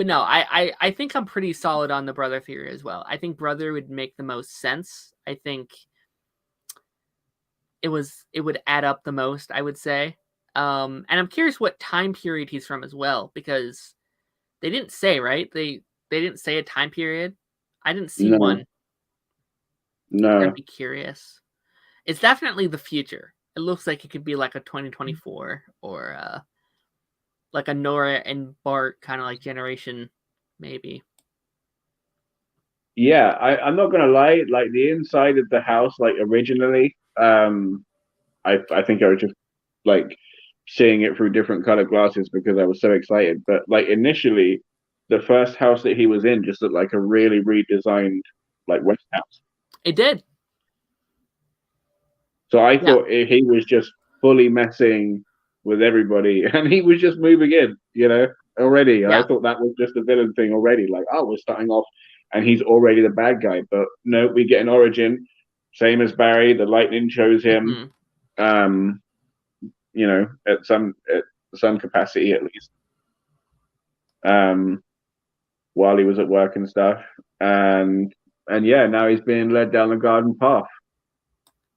no, I think I'm pretty solid on the brother theory as well. I think brother would make the most sense. I think it would add up the most, I would say. And I'm curious what time period he's from as well, because they didn't say, right? They didn't say a time period. I didn't see one.
No.
I'd be curious. It's definitely the future. It looks like it could be like a 2024 or like a Nora and Bart kind of like generation, maybe.
Yeah, I'm not gonna lie. Like the inside of the house, like originally, I think I was just like seeing it through different colored glasses because I was so excited. But like initially, the first house that he was in just looked like a really redesigned like West house.
It did.
So I thought he was just fully messing with everybody, and he was just moving in, you know, already. Yeah. I thought that was just a villain thing already. Like, oh, we're starting off, and he's already the bad guy. But no, we get an origin, same as Barry. The lightning chose him, you know, at some capacity at least, while he was at work and stuff, and yeah, now he's being led down the garden path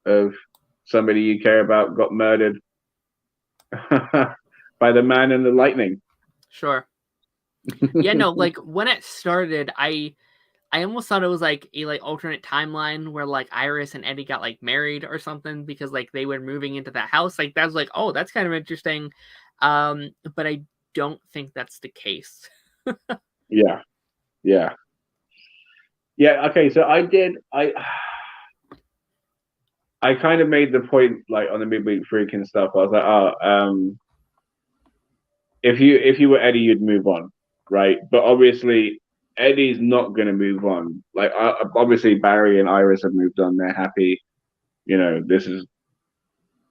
of somebody you care about got murdered by the man in the lightning.
Sure. Yeah, no, like when it started, I almost thought it was like a like alternate timeline where like Iris and Eddie got like married or something because like they were moving into that house. Like that was like, oh, that's kind of interesting. But I don't think that's the case.
Yeah. Okay, so I kind of made the point like on the midweek freak and stuff. I was like, if you were Eddie, you'd move on, right? But obviously Eddie's not going to move on. Like obviously Barry and Iris have moved on. They're happy. You know, this is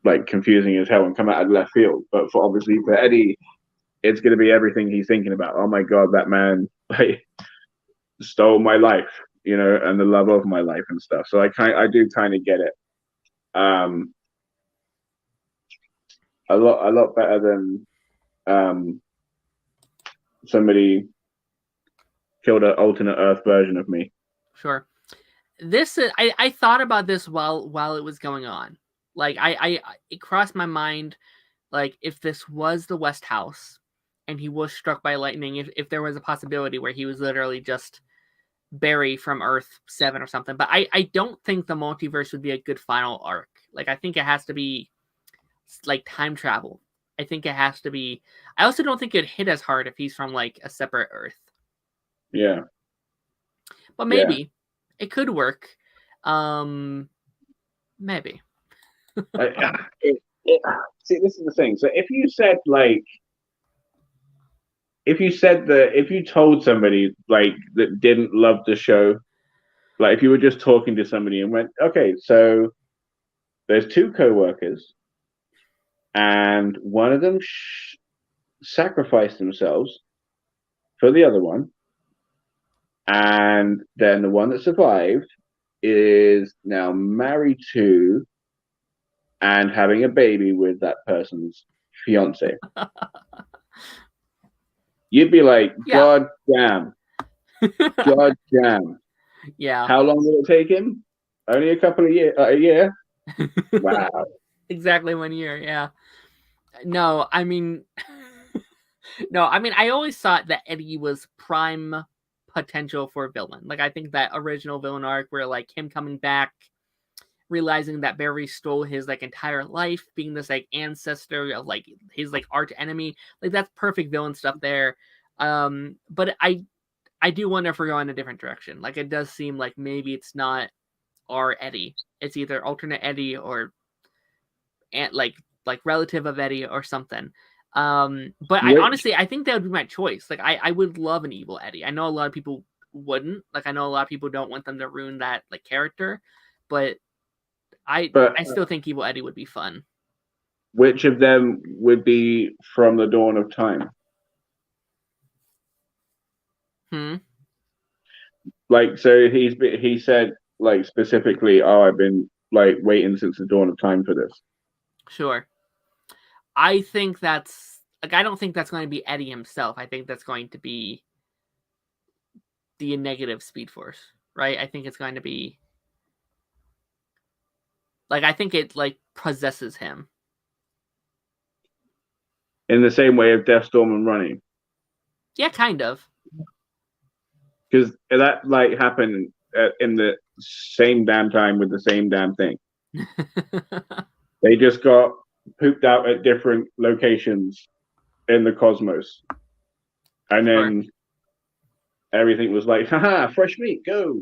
like confusing as hell and come out of left field. But for Eddie, it's going to be everything he's thinking about. Oh my God, that man like stole my life, you know, and the love of my life and stuff. So I do kind of get it. A lot better than somebody killed an alternate Earth version of me.
Sure. This is, I thought about this while it was going on. Like it crossed my mind, like if this was the West House and he was struck by lightning, if there was a possibility where he was literally just Barry from Earth 7 or something. But I don't think the multiverse would be a good final arc. Like I think it has to be like time travel. I think it has to be. I also don't think it'd hit as hard if he's from like a separate Earth.
Yeah.
But maybe it could work. Maybe.
See, this is the thing. So if you said like, if you told somebody like that didn't love the show, like if you were just talking to somebody and went, okay, so there's 2 co-workers and one of them sacrificed themselves for the other one, and then the one that survived is now married to and having a baby with that person's fiance. You'd be like, God damn. God damn.
Yeah.
How long will it take him? Only a couple of years. A year? Wow.
Exactly 1 year, yeah. No, I mean... I always thought that Eddie was prime potential for a villain. Like, I think that original villain arc where, like, him coming back, realizing that Barry stole his, like, entire life, being this, like, ancestor of, like, his, like, arch enemy. Like, that's perfect villain stuff there. But I do wonder if we're going a different direction. Like, it does seem like maybe it's not our Eddie. It's either alternate Eddie or like relative of Eddie or something. But I honestly, I think that would be my choice. Like, I would love an evil Eddie. I know a lot of people wouldn't. Like, I know a lot of people don't want them to ruin that like character, but I still think evil Eddie would be fun.
Which of them would be from the dawn of time? Like, so he said like specifically, "Oh, I've been like waiting since the dawn of time for this."
Sure. I think that's like, I don't think that's going to be Eddie himself. I think that's going to be the negative Speed Force, right? I think it's going to be like, I think it like possesses him.
In the same way of Deathstorm and Running.
Yeah, kind of.
Because that like happened in the same damn time with the same damn thing. They just got pooped out at different locations in the cosmos, and then everything was like, haha, fresh meat, go.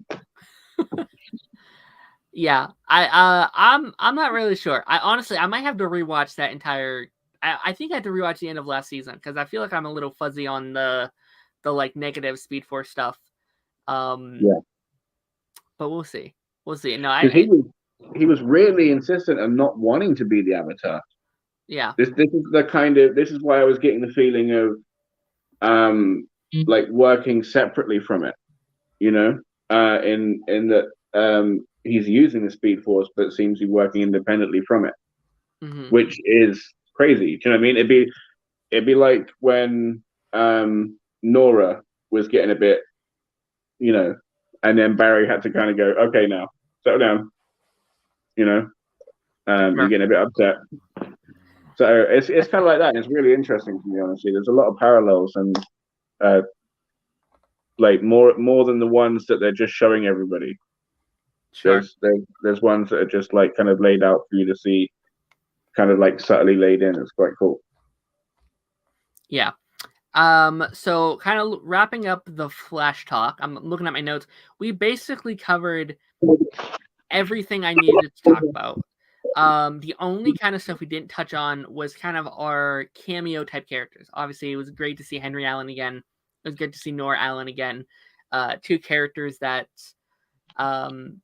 Yeah, I'm not really sure. I might have to rewatch that entire. I think I have to rewatch the end of last season because I feel like I'm a little fuzzy on the like negative Speed Force stuff.
Yeah,
but we'll see. We'll see. No,
he was really insistent on not wanting to be the Avatar.
Yeah.
This is the kind of, this is why I was getting the feeling of like working separately from it, you know, in that he's using the Speed Force, but seems to be working independently from it, which is crazy. Do you know what I mean? It'd be like when Nora was getting a bit, you know, and then Barry had to kind of go, okay, now settle down, you know, you're getting a bit upset. So it's kind of like that. And it's really interesting to me, honestly. There's a lot of parallels, and like more than the ones that they're just showing everybody.
Sure.
There's ones that are just like kind of laid out for you to see, kind of like subtly laid in. It's quite cool.
Yeah. So kind of wrapping up the Flash talk, I'm looking at my notes. We basically covered everything I needed to talk about. The only kind of stuff we didn't touch on was kind of our cameo type characters. Obviously, it was great to see Henry Allen again. It was good to see Nora Allen again. Two characters that,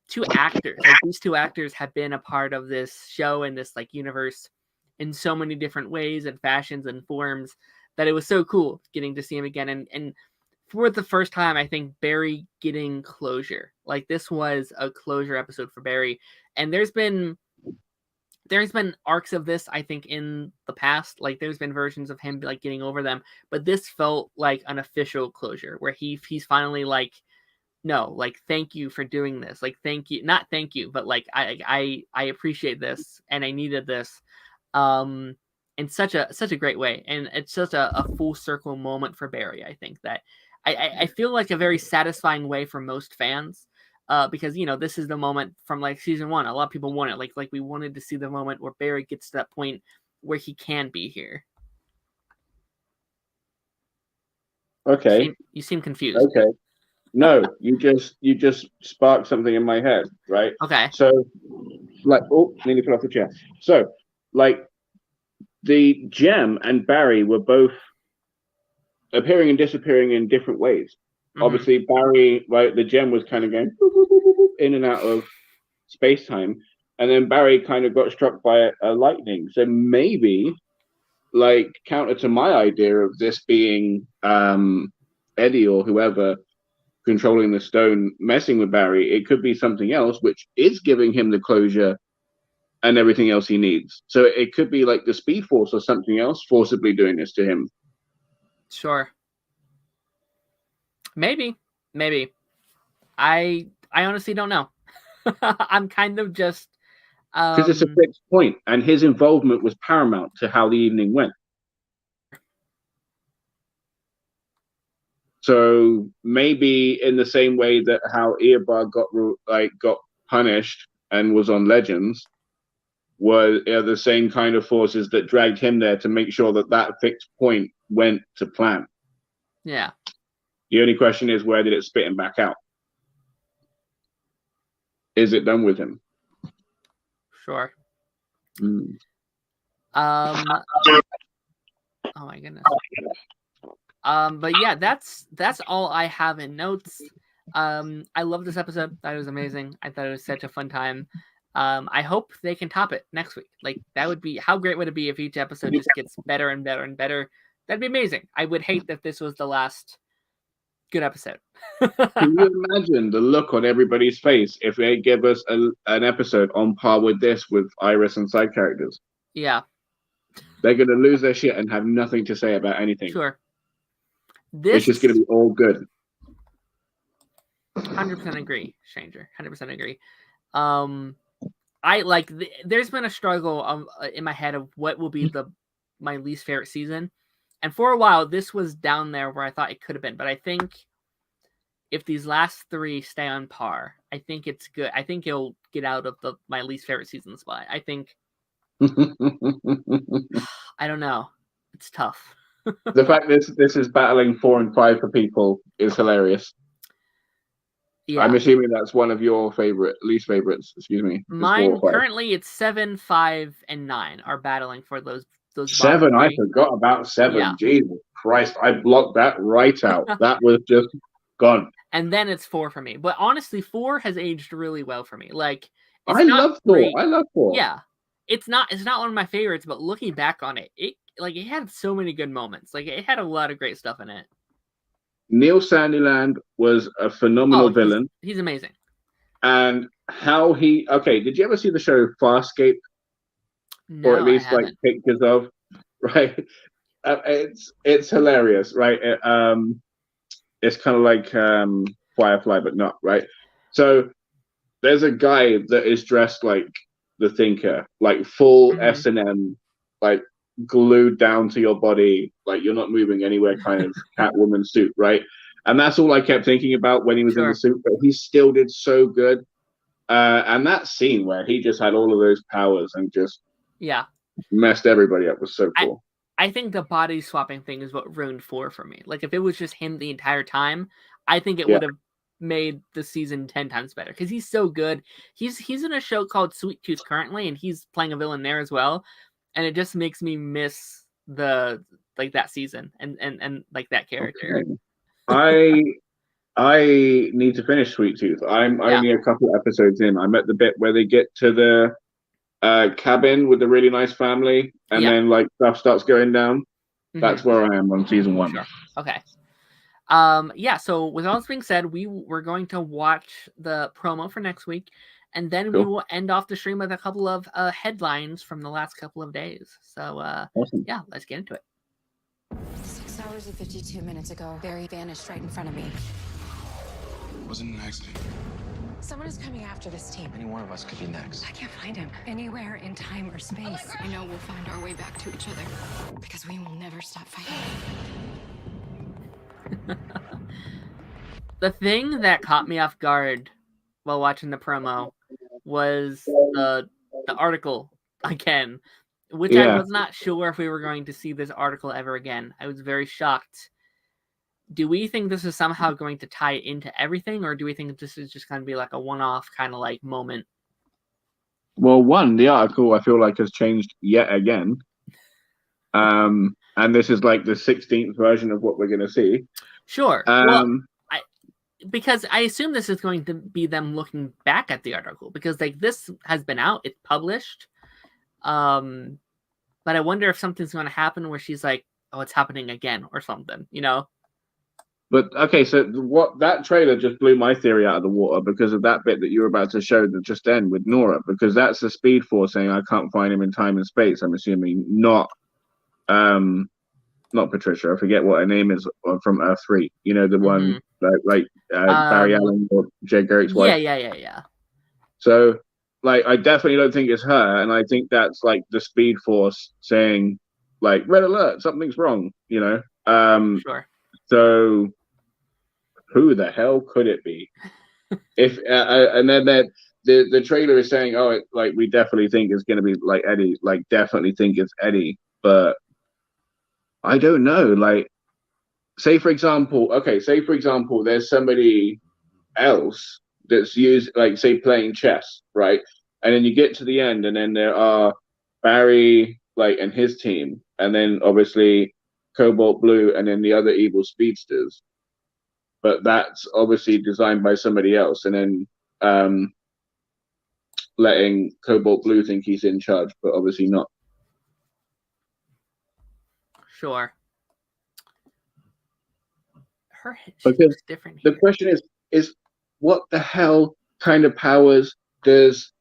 two actors. Like, these two actors have been a part of this show and this like universe in so many different ways and fashions and forms that it was so cool getting to see him again. And for the first time, I think Barry getting closure. Like, this was a closure episode for Barry. And there's been arcs of this, I think, in the past. Like, there's been versions of him like getting over them, but this felt like an official closure where he's finally like, no, like, thank you for doing this. Like, thank you, not thank you, but like, I appreciate this and I needed this. In such a great way, and it's such a full circle moment for Barry. I think that I feel like a very satisfying way for most fans, because, you know, this is the moment from like season 1. A lot of people want it, like we wanted to see the moment where Barry gets to that point where he can be here.
Okay,
you seem confused.
Okay, no, you just sparked something in my head, right?
Okay.
So, like, oh, nearly fell off the chair. So, like, the Gem and Barry were both appearing and disappearing in different ways. Obviously, Barry, right, the Gem was kind of going in and out of space-time, and then Barry kind of got struck by a lightning. So maybe, like, counter to my idea of this being Eddie or whoever controlling the stone messing with Barry, it could be something else which is giving him the closure and everything else he needs. So it could be like the Speed Force or something else forcibly doing this to him.
Sure. Maybe. I honestly don't know. I'm kind of just
because it's a fixed point, and his involvement was paramount to how the evening went. So maybe in the same way that how Eobard got punished and was on Legends, were the same kind of forces that dragged him there to make sure that fixed point went to plan.
Yeah.
The only question is, where did it spit him back out? Is it done with him?
Sure.
Mm.
Oh my goodness. But yeah, that's all I have in notes. I love this episode. That was amazing. I thought it was such a fun time. I hope they can top it next week. Like, that would be, how great would it be if each episode just gets better and better and better? That'd be amazing. I would hate that this was the last good episode.
Can you imagine the look on everybody's face if they give us an episode on par with this, with Iris and side characters?
Yeah.
They're going to lose their shit and have nothing to say about anything.
Sure.
It's just going to be all good.
100% agree, Stranger. 100% agree. I like. There's been a struggle in my head of what will be my least favorite season, and for a while this was down there where I thought it could have been. But I think if these last three stay on par, I think it's good. I think it'll get out of my least favorite season spot. I think. I don't know. It's tough.
The fact this is battling 4 and 5 for people is hilarious. Yeah. I'm assuming that's one of your least favorites. Excuse me.
Mine currently, it's 7, 5, and 9 are battling for those
7. I forgot about 7. Yeah. Jesus Christ! I blocked that right out. That was just gone.
And then it's 4 for me. But honestly, 4 has aged really well for me. Like,
I love 4. I love 4.
Yeah, it's not one of my favorites, but looking back on it, it had so many good moments. Like, it had a lot of great stuff in it.
Neil Sandiland was a phenomenal villain.
He's amazing.
And how did you ever see the show Farscape?
No,
or at least like pictures of, right? It's hilarious, right? It's kind of like Firefly, but not, right? So there's a guy that is dressed like the Thinker, like full S&M, like glued down to your body, like you're not moving anywhere, kind of Catwoman suit, right? And that's all I kept thinking about when he was in the suit, but he still did so good. And that scene where he just had all of those powers and just messed everybody up was so cool.
I think the body swapping thing is what ruined 4 for me. Like, if it was just him the entire time, I think it would have made the season 10 times better, because he's so good. He's in a show called Sweet Tooth currently, and he's playing a villain there as well. And it just makes me miss that season and like that character.
Okay. I need to finish Sweet Tooth. I'm only a couple episodes in. I'm at the bit where they get to the cabin with the really nice family, and then like stuff starts going down. That's where I am on season 1.
Sure. Okay. So with all this being said, we're going to watch the promo for next week. And then we will end off the stream with a couple of headlines from the last couple of days. So,
awesome.
Yeah, let's get into it.
6 hours and 52 minutes ago, Barry vanished right in front of me.
It wasn't an accident.
Someone is coming after this team.
Any one of us could be next.
I can't find him anywhere in time or space. I know we'll find our way back to each other, because we will never stop fighting.
The thing that caught me off guard while watching the promo was the article again, which I was not sure if we were going to see this article ever again. I was very shocked. Do we think this is somehow going to tie into everything, or do we think this is just going to be like a one-off kind of like moment?
Well, the article I feel like has changed yet again. And this is like the 16th version of what we're going to see.
Sure. Because I assume this is going to be them looking back at the article, because like this has been out, it's published. But I wonder if something's going to happen where she's like, "Oh, it's happening again" or something, you know?
But okay, so that trailer just blew my theory out of the water because of that bit that you were about to show that just then with Nora, because that's the Speed Force saying I can't find him in time and space. I'm assuming not Patricia. I forget what her name is from Earth 3. You know, the one like Barry Allen or Jay Garrick's wife.
Yeah.
So, like, I definitely don't think it's her, and I think that's like the Speed Force saying, like, red alert, something's wrong. You know.
Sure.
So, who the hell could it be? If and then the trailer is saying, oh, like we definitely think it's going to be like Eddie. Like, definitely think it's Eddie, but I don't know. Like, say for example, there's somebody else that's used, like say playing chess, right? And then you get to the end, and then there are Barry, like, and his team, and then obviously Cobalt Blue, and then the other evil speedsters. But that's obviously designed by somebody else, and then letting Cobalt Blue think he's in charge, but obviously not.
Sure. She
Because
looks different
the
here.
question is what the hell kind of powers does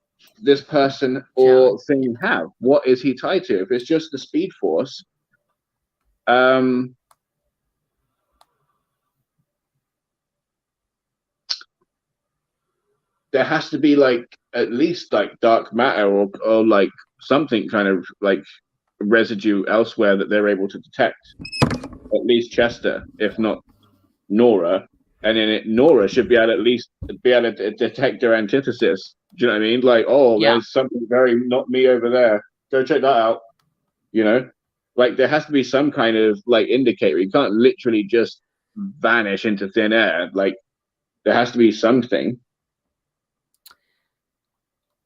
this person or thing have? What is he tied to? If it's just the Speed Force, there has to be like at least like dark matter or like something kind of like residue elsewhere that they're able to detect. At least Chester, if not Nora, and then Nora should be able to at least be able to detect their antithesis. Do you know what I mean? Like, oh,
Yeah.
there's something very not me over there. Go check that out. You know, like there has to be some kind of like indicator. You can't literally just vanish into thin air. Like there has to be something.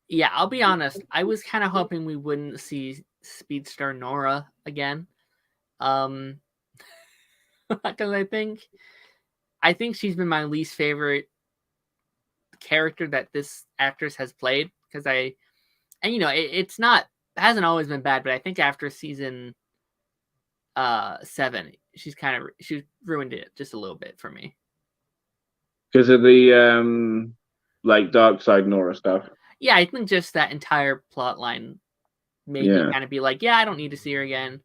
Yeah, I'll be honest. I was kind of hoping we wouldn't see Speedster Nora again. Because I think she's been my least favorite character that this actress has played. Because it hasn't always been bad, but I think after season 7, she's ruined it just a little bit for me.
Because of the like dark side Nora stuff.
Yeah, I think just that entire plot line made me kind of be like, yeah, I don't need to see her again.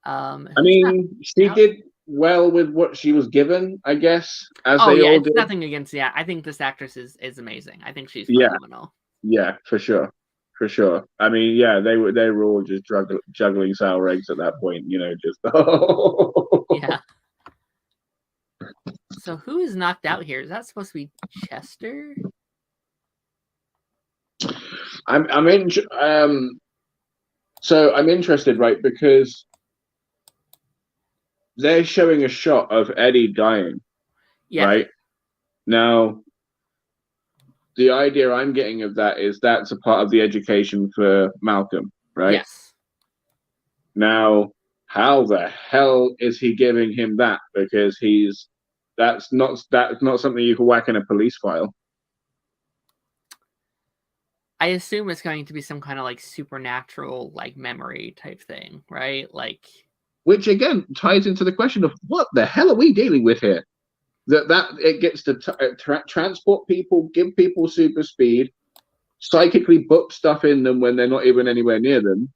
I mean, she did well with what she was given, I guess. It's
nothing against. Yeah, I think this actress is amazing. I think she's phenomenal.
Yeah, for sure. I mean, yeah, they were all just juggling sour eggs at that point, just.
Yeah. So who is knocked out here? Is that supposed to be Chester?
I'm interested, right? Because they're showing a shot of Eddie dying. Yeah. Right? Now, the idea I'm getting of that is that's a part of the education for Malcolm, right?
Yes.
Now, how the hell is he giving him that? Because that's not something you can whack in a police file.
I assume it's going to be some kind of like supernatural like memory type thing, right? Like,
which again ties into the question of what the hell are we dealing with here? That it gets to transport people, give people super speed, psychically book stuff in them when they're not even anywhere near them.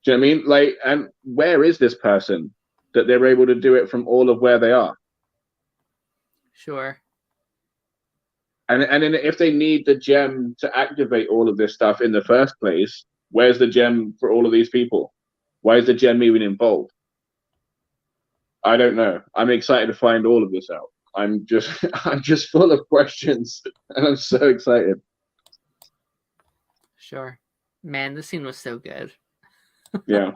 Do you know what I mean? Like, and where is this person that they're able to do it from all of where they are?
Sure.
And then if they need the gem to activate all of this stuff in the first place, where's the gem for all of these people? Why is the gem even involved? I don't know. I'm excited to find all of this out. I'm just full of questions, and I'm so excited.
Sure. Man, this scene was so good.
Yeah.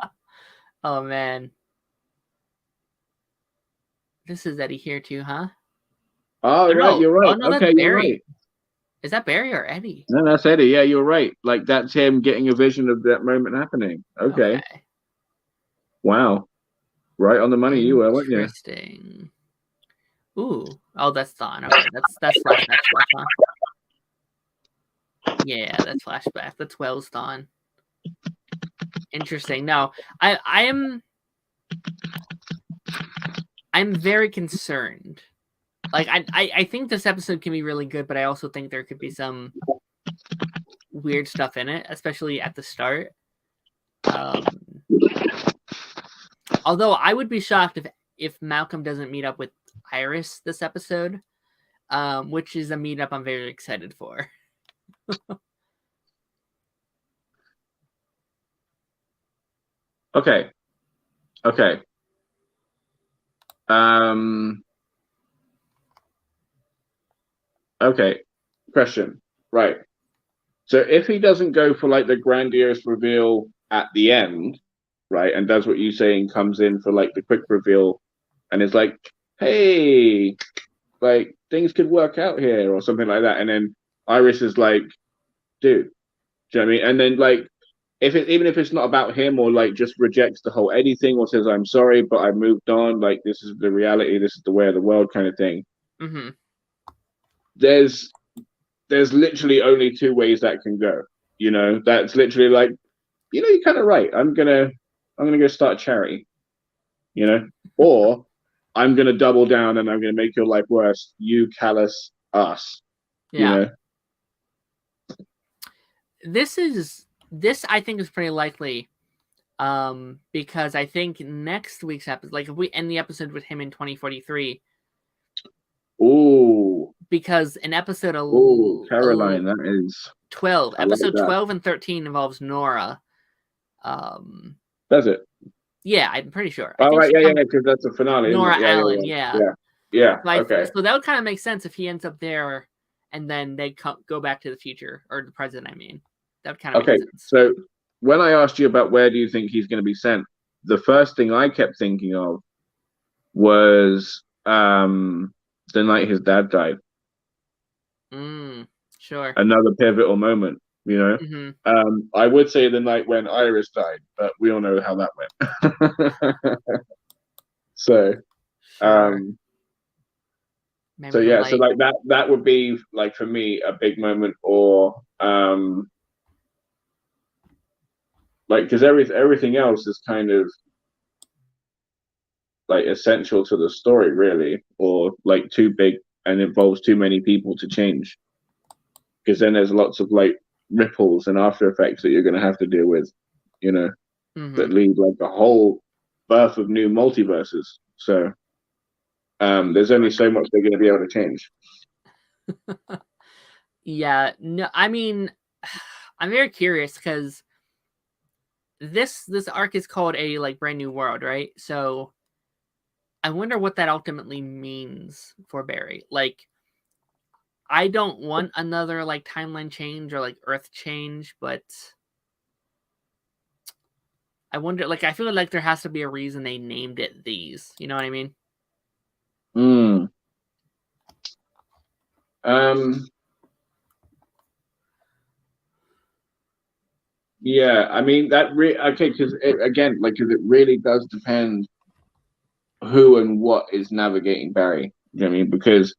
Oh, man. This is Eddie here too, huh?
Oh, right, you're right.
Oh, no,
okay, you're right.
Is that Barry or Eddie?
No, that's Eddie. Yeah, you're right. Like, that's him getting a vision of that moment happening. Okay. Wow. Right on the money you were, weren't you?
Interesting. Ooh. Oh, that's Thawne. Okay, that's flashback stuff, huh? Yeah, that's flashback. That's Wells Thawne. Interesting. No, I'm very concerned. Like, I think this episode can be really good, but I also think there could be some weird stuff in it, especially at the start. Although I would be shocked if Malcolm doesn't meet up with Iris this episode, which is a meetup I'm very excited for.
Okay. Okay. Question. Right. So if he doesn't go for like the grandiose reveal at the end, right, and does what you say and comes in for like the quick reveal and it's like, hey, like things could work out here or something like that. And then Iris is like, dude, do you know what I mean? And then like, even if it's not about him or like just rejects the whole Eddie thing or says I'm sorry but I moved on, like this is the reality, this is the way of the world kind of thing.
Mm-hmm.
There's literally only two ways that can go. You know, that's literally like, you know, you're kind of right. I'm gonna go start a charity. You know, or I'm gonna double down and I'm gonna make your life worse. You callous us.
Yeah.
You know.
This I think is pretty likely, because I think next week's episode, like if we end the episode with him in 2043.
Ooh.
Because in episode
Caroline, that is
12.
I like
Episode
that.
12 and 13 involves Nora.
Does it?
Yeah, I'm pretty sure.
Oh, right, yeah, because that's the finale.
Nora
isn't it?
Allen,
yeah. Okay.
So that would kind of make sense if he ends up there, and then they go back to the future, or the present. I mean, that would kind of make sense.
So when I asked you about where do you think he's going to be sent, the first thing I kept thinking of was the night his dad died.
Sure.
Another pivotal moment, you know.
Mm-hmm.
I would say the night when Iris died, but we all know how that went. So,
Sure.
so yeah, so like that would be like for me a big moment, or like because everything else is kind of like essential to the story, really, or like too big and involves too many people to change. Because then there's lots of like ripples and after effects that you're going to have to deal with, you know, that lead like a whole birth of new multiverses. So there's only so much they're going to be able to change.
Yeah, no, I mean, I'm very curious because this arc is called a like brand new world, right? So I wonder what that ultimately means for Barry. Like, I don't want another like timeline change or like Earth change, but I wonder, like, I feel like there has to be a reason they named it these. You know what I mean?
Yeah, I mean that. Okay, because again, like, because it really does depend who and what is navigating Barry. You know what I mean? Because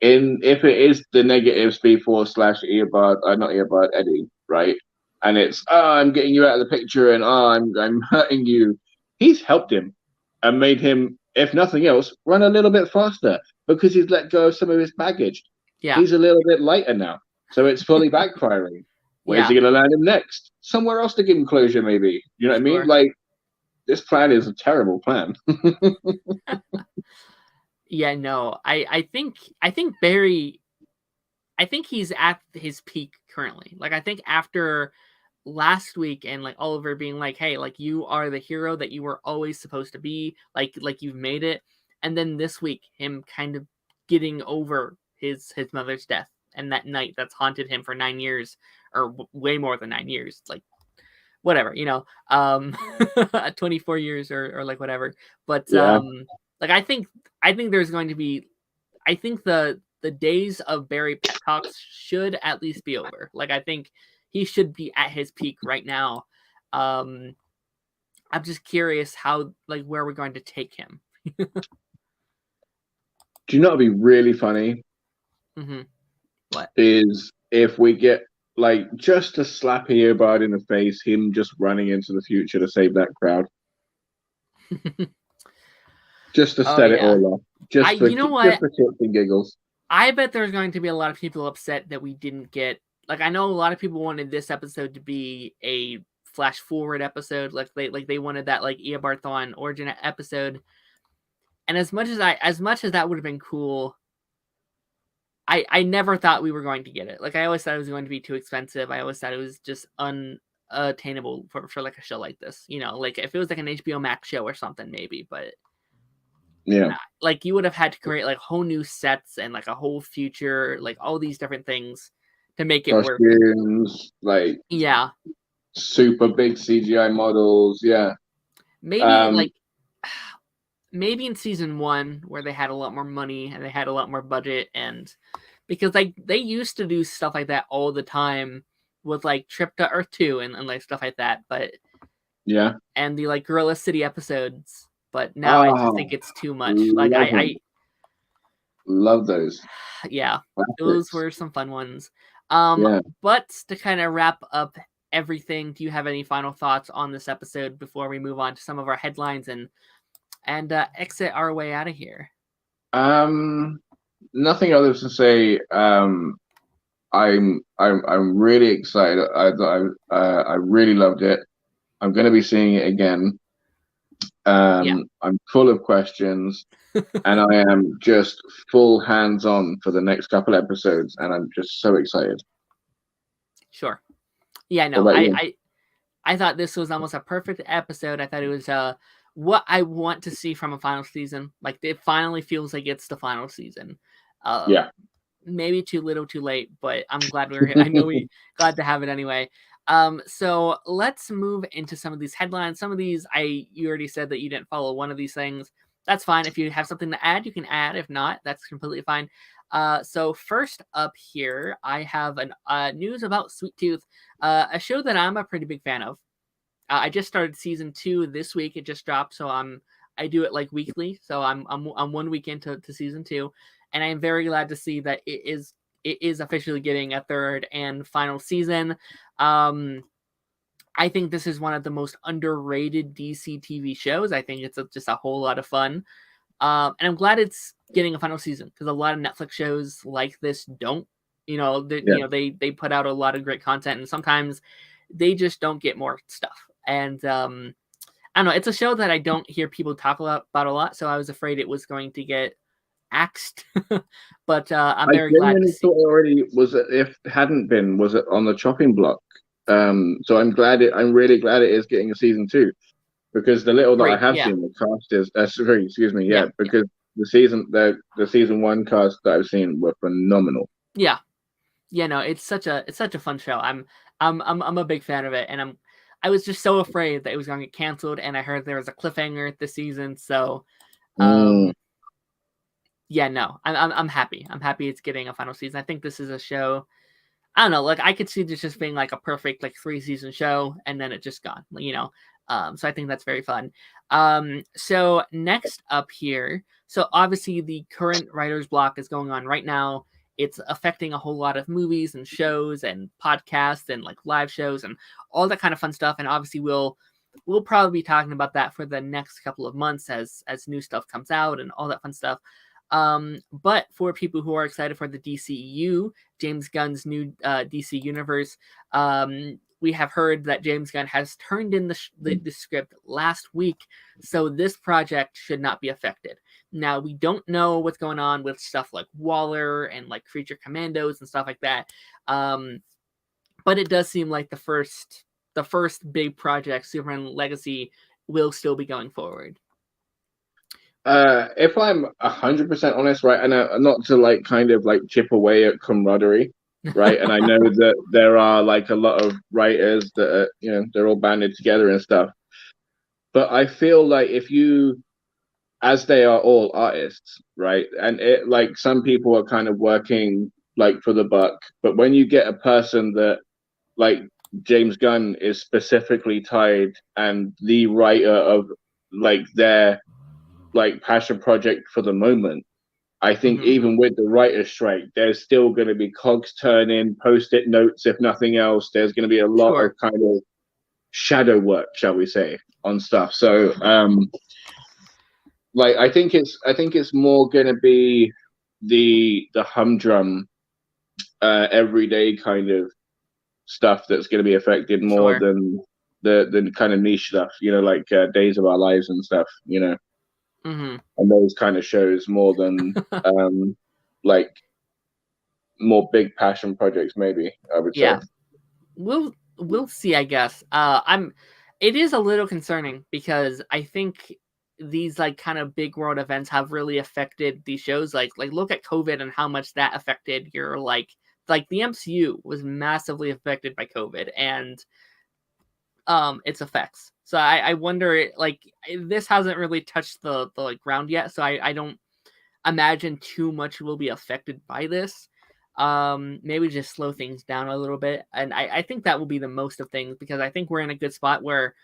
if it is the negative Speed Force / Eobard, not Eobard, Eddie, right? And it's I'm getting you out of the picture, and I'm hurting you. He's helped him and made him, if nothing else, run a little bit faster because he's let go of some of his baggage.
Yeah,
he's a little bit lighter now, so it's fully backfiring. Where's he going to land him next? Somewhere else to give him closure, maybe. You know what I mean? Like, this plan is a terrible plan.
Yeah, no, I think Barry, I think he's at his peak currently. Like, I think after last week and like Oliver being like, hey, like, you are the hero that you were always supposed to be, like you've made it. And then this week, him kind of getting over his mother's death and that night that's haunted him for 9 years, or way more than 9 years, like whatever, you know, 24 years or like whatever. But like I think there's going to be, I think the days of Barry pet talks should at least be over. Like, I think he should be at his peak right now. I'm just curious how, like, where we're going to take him.
Do you know what'd be really funny?
What
is if we get like just a slap Eobard in the face, him just running into the future to save that crowd, just to set it all off, just for kicks and giggles.
I bet there's going to be a lot of people upset that we didn't get. Like, I know a lot of people wanted this episode to be a flash forward episode, like they wanted that like Eobard Thawne origin episode. And as much as that would have been cool, I never thought we were going to get it. Like, I always thought it was going to be too expensive. I always thought it was just unattainable for like a show like this. You know, like if it was like an HBO Max show or something, maybe. But
yeah,
like you would have had to create like whole new sets and like a whole future, like all these different things to make it work.
Like
super
big CGI models. Yeah,
maybe like maybe in season 1 where they had a lot more money and they had a lot more budget, and because like they used to do stuff like that all the time with like Trip to Earth 2 and like stuff like that, but
Yeah.
and the like Gorilla City episodes, but now I just
Oh,
think it's too much. Like
love them. Love those.
yeah, those
Classics.
were some fun ones.
Yeah.
But to kind of wrap up everything, do you have any final thoughts on this episode before we move on to some of our headlines and exit our way out of here?
Nothing other to say. I'm really excited. I really loved it. I'm going to be seeing it again. I'm full of questions, and I am just full hands on for the next couple episodes, and I'm just so excited.
Sure. Yeah, no, I thought this was almost a perfect episode. I thought it was what I want to see from a final season. Like it finally feels like it's the final season.
Yeah.
Maybe too little, too late, but I'm glad we're here. I know we glad to have it anyway. So let's move into some of these headlines. Some of these, you already said that you didn't follow one of these things. That's fine. If you have something to add, you can add. If not, that's completely fine. So first up here, I have an news about Sweet Tooth, a show that I'm a pretty big fan of. I just started season 2 this week. It just dropped, so I do it like weekly. So I'm 1 week into season 2, and I am very glad to see that it is officially getting a 3rd and final season. I think this is one of the most underrated DC TV shows. I think it's just a whole lot of fun. And I'm glad it's getting a final season because a lot of Netflix shows like this don't. You know, they put out a lot of great content, and sometimes they just don't get more stuff. And I don't know, it's a show that I don't hear people talk about a lot, so I was afraid it was going to get axed. But I'm very glad to see.
Thought it already was. If it hadn't been, was it on the chopping block? So I'm really glad it is getting a season 2, because the little that I have seen, the cast is excuse me, because the season 1 cast that I've seen were phenomenal.
Yeah, no, it's such a fun show. I'm a big fan of it, and I was just so afraid that it was going to get canceled, and I heard there was a cliffhanger this season, so yeah, no, I'm happy. I'm happy it's getting a final season. I think this is a show. I don't know, like I could see this just being like a perfect like 3-season show, and then it just gone, you know. So I think that's very fun. So next up here, so obviously the current writer's block is going on right now. It's affecting a whole lot of movies and shows and podcasts and like live shows and all that kind of fun stuff. And obviously we'll probably be talking about that for the next couple of months as new stuff comes out and all that fun stuff. But for people who are excited for the DCEU, James Gunn's new DC universe, we have heard that James Gunn has turned in the script last week, so this project should not be affected. Now, we don't know what's going on with stuff like Waller and like Creature Commandos and stuff like that, but it does seem like the first big project, Superman Legacy, will still be going forward.
If I'm 100% honest, right, and not to like kind of like chip away at camaraderie, right, and I know that there are like a lot of writers that are, you know, they're all banded together and stuff, but I feel like if you, as they are all artists, right, and it like some people are kind of working like for the buck, but when you get a person that like James Gunn is specifically tied and the writer of like their like passion project for the moment, I think even with the writer's strike, there's still going to be cogs turning, post-it notes, if nothing else. There's going to be a lot of kind of shadow work, shall we say, on stuff. So, like, I think it's more going to be the humdrum, everyday kind of stuff that's going to be affected more than the kind of niche stuff, you know, like Days of Our Lives and stuff, you know. And those kind of shows more than like more big passion projects, maybe I would say.
We'll see, I guess. It is a little concerning because I think these like kind of big world events have really affected these shows. Like look at COVID and how much that affected your like the MCU was massively affected by COVID, and its effects. So I wonder, like, this hasn't really touched the like ground yet, so I don't imagine too much will be affected by this. Maybe just slow things down a little bit, and I think that will be the most of things, because I think we're in a good spot where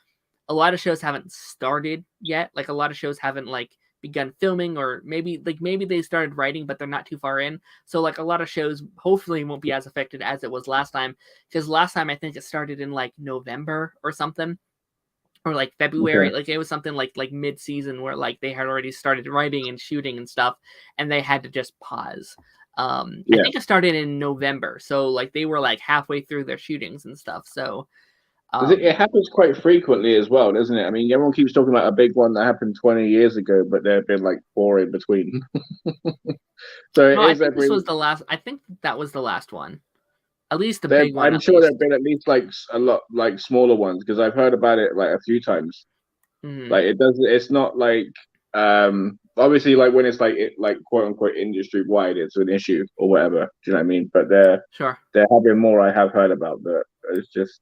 a lot of shows haven't started yet. Like, a lot of shows haven't like begun filming, or maybe they started writing but they're not too far in. So like a lot of shows hopefully won't be as affected as it was last time, because last time I think it started in like November or something, or like February.
Okay.
Like it was something like mid-season where like they had already started writing and shooting and stuff, and they had to just pause. I
Yeah.
think it started in November, so like they were like halfway through their shootings and stuff. So
'Cause it happens quite frequently as well, doesn't it? I mean, everyone keeps talking about a big one that happened 20 years ago, but there have been like 4 in between. So it
no, I
is
think this
every.
was the last. I think that was the last one, at least the big one.
I'm
At
sure there
least.
have been at least like a lot like smaller ones, because I've heard about it like a few times.
Mhm.
Like it doesn't. It's not like obviously like when it's like like quote unquote industry wide, it's an issue or whatever. Do you know what I mean? But
Sure.
there have been more I have heard about, but it's just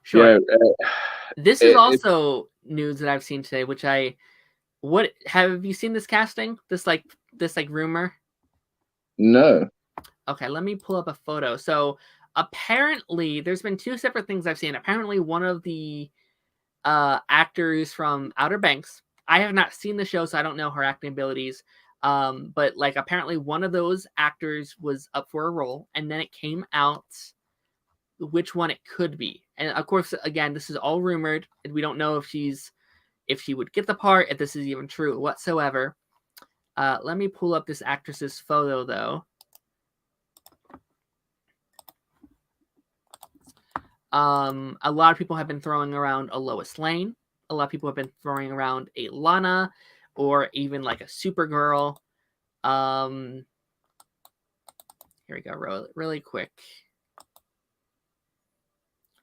Sure.
yeah.
This is also news that I've seen today, which what have you seen this casting? This rumor?
No.
Okay, let me pull up a photo. So apparently there's been 2 separate things I've seen. Apparently one of the actors from Outer Banks, I have not seen the show, so I don't know her acting abilities. But like apparently one of those actors was up for a role, and then it came out which one it could be. And of course, again, this is all rumored, and we don't know if she would get the part, if this is even true whatsoever. Let me pull up this actress's photo though. A lot of people have been throwing around a Lois Lane. A lot of people have been throwing around a Lana, or even like a Supergirl. Here we go, really quick.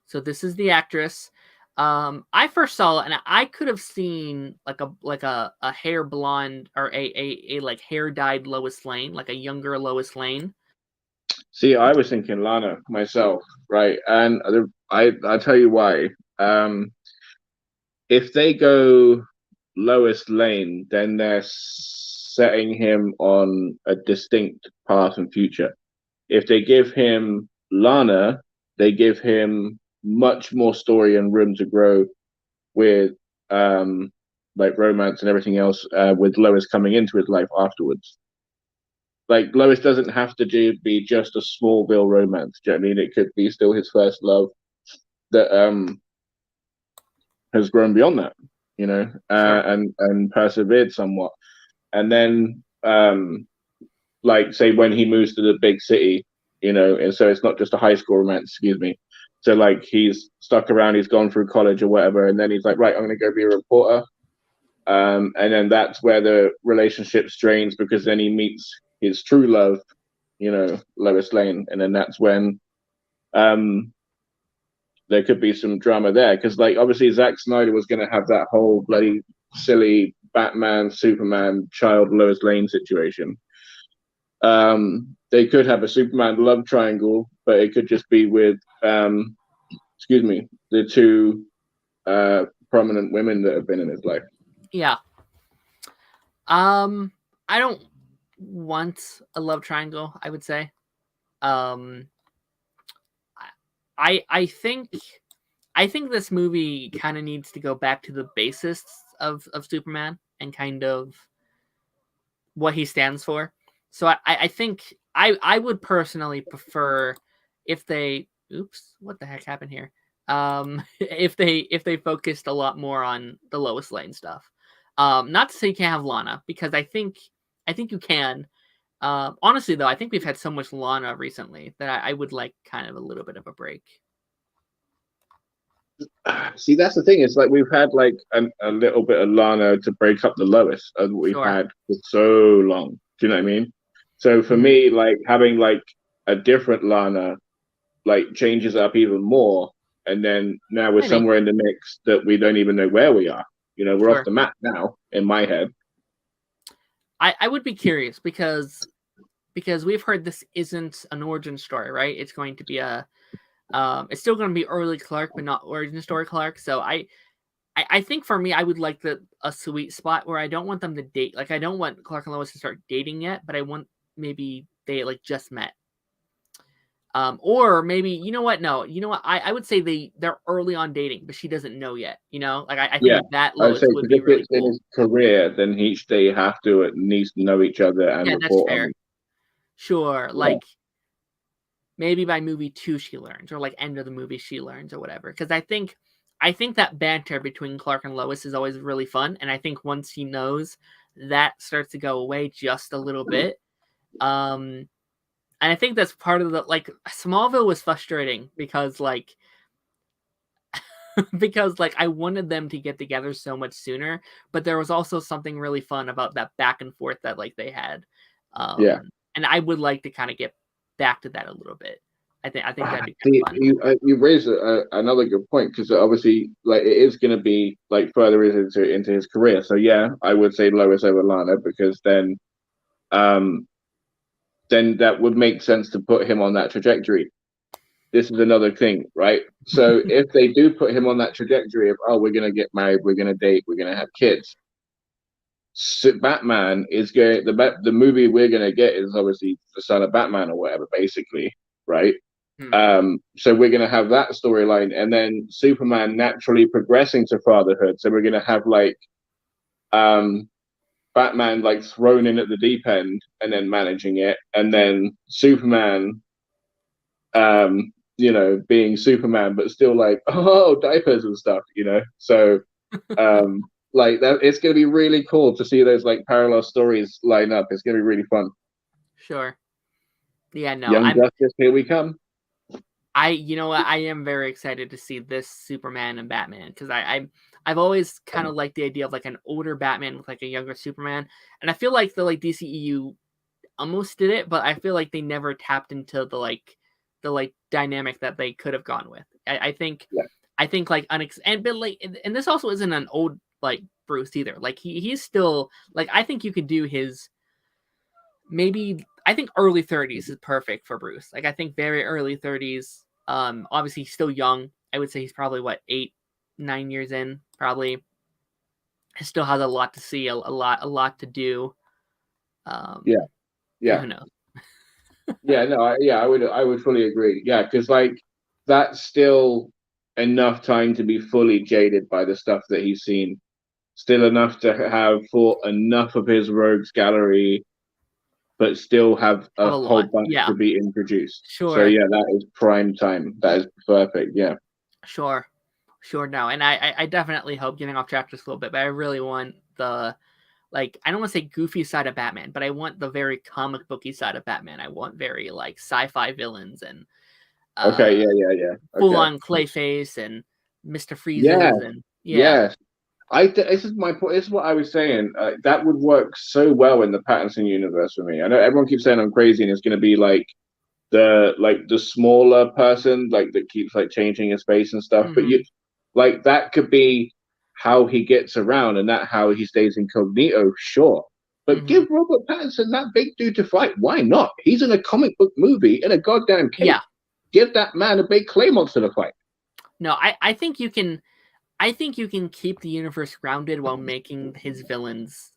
So this is the actress. I first saw it, and I could have seen like a hair blonde, or a like hair dyed Lois Lane, like a younger Lois Lane.
See, I was thinking Lana myself, right? And I tell you why. If they go Lois Lane, then they're setting him on a distinct path and future. If they give him Lana, they give him much more story and room to grow with like romance and everything else, with Lois coming into his life afterwards. Like Lois doesn't have to be just a Smallville romance. Do you know what I mean? It could be still his first love that has grown beyond that, you know,
Sure.
and persevered somewhat. And then like say when he moves to the big city, you know, and so it's not just a high school romance, excuse me. So like he's stuck around, he's gone through college or whatever, and then he's like, right, I'm gonna go be a reporter. And then that's where the relationship strains, because then he meets his true love, you know, Lois Lane, and then that's when there could be some drama there, because like obviously Zack Snyder was going to have that whole bloody silly Batman, Superman, child Lois Lane situation. They could have a Superman love triangle, but it could just be with excuse me, the 2 prominent women that have been in his life.
Yeah. I don't want a love triangle, I would say. I think this movie kind of needs to go back to the basis of Superman, and kind of what he stands for. So I think I would personally prefer if they what the heck happened here? If they focused a lot more on the Lois Lane stuff. Not to say you can't have Lana, because I think you can. Honestly, though, I think we've had so much Lana recently that I would like kind of a little bit of a break.
See, that's the thing. It's like we've had like a little bit of Lana to break up the Lois, and we've
Sure.
had for so long. Do you know what I mean? So for me, like having like a different Lana, like changes up even more. And then now we're somewhere in the mix that we don't even know where we are. You know, we're off the map now in my head.
I would be curious, because we've heard this isn't an origin story, right? It's going to be a It's still going to be early Clark, but not origin story Clark. So I think for me, I would like a sweet spot where I don't want them to date. Like I don't want Clark and Lois to start dating yet, but I want maybe they like just met. Or maybe you know what? No, you know what? I would say they're early on dating, but she doesn't know yet. You know, like I think that
I would
Lois
say
would
'cause
be
if
really
it's in
cool.
his career, then they have to at least know each other and
Yeah, that's
report on
fair.
them.
Sure,
Yeah.
like maybe by movie 2 she learns, or like end of the movie she learns, or whatever. Because I think that banter between Clark and Lois is always really fun, and I think once he knows, that starts to go away just a little bit. And I think that's part of the like Smallville was frustrating because like because like I wanted them to get together so much sooner, but there was also something really fun about that back and forth that like they had.
Yeah.
And I would like to kind of get back to that a little bit. I think that'd be kind
See,
of fun.
you raised another good point because obviously, like, it is going to be like further into his career. So yeah, I would say Lois over Lana because um, then that would make sense to put him on that trajectory. This is another thing, right? So if they do put him on that trajectory of, oh, we're going to get married, we're going to date, we're going to have kids, so Batman is going the movie we're going to get is obviously the son of Batman or whatever, basically, right? So we're going to have that storyline, and then Superman naturally progressing to fatherhood. So we're going to have like Batman like thrown in at the deep end and then managing it, and then Superman, being Superman, but still like, oh, diapers and stuff, So, like that, it's going to be really cool to see those like parallel stories line up. It's going to be really fun.
Sure. Yeah, no,
Young Justice, here we come.
you know what? I am very excited to see this Superman and Batman because I've always kind of liked the idea of like an older Batman with like a younger Superman, and I feel like the like DCEU almost did it, but I feel like they never tapped into the dynamic that they could have gone with. I think
Yeah.
I think like but like and this also isn't an old like Bruce either. Like he's still like I think you could do his maybe I think early 30s is perfect for Bruce. Like I think very early 30s. Obviously he's still young. I would say he's probably what 8-9 years in. Probably he still has a lot to see, a lot to do.
Yeah.
Who knows?
Yeah, no, I would fully agree. Yeah, because like that's still enough time to be fully jaded by the stuff that he's seen. Still enough to have fought enough of his rogues gallery, but still have a
Have a
whole
lot.
bunch
Yeah.
to be introduced. So
Sure.
yeah, that is prime time. That is perfect. Yeah.
Sure. No, and I definitely hope, getting off track just a little bit, but I really want the like I don't want to say goofy side of Batman, but I want the very comic booky side of Batman. I want very like sci-fi villains and
Okay. Yeah.
full
Okay.
on Clayface and Mr. Freezes
Yeah.
and
Yes. This is my point. This is what I was saying. That would work so well in the Pattinson universe for me. I know everyone keeps saying I'm crazy, and it's going to be like the smaller person, like that keeps like changing his face and stuff. But you like that could be how he gets around, and that how he stays incognito. Sure, but give Robert Pattinson that big dude to fight. Why not? He's in a comic book movie in a goddamn cape.
Yeah.
Give that man a big clay monster to fight.
No, I think you can. I think you can keep the universe grounded while making his villains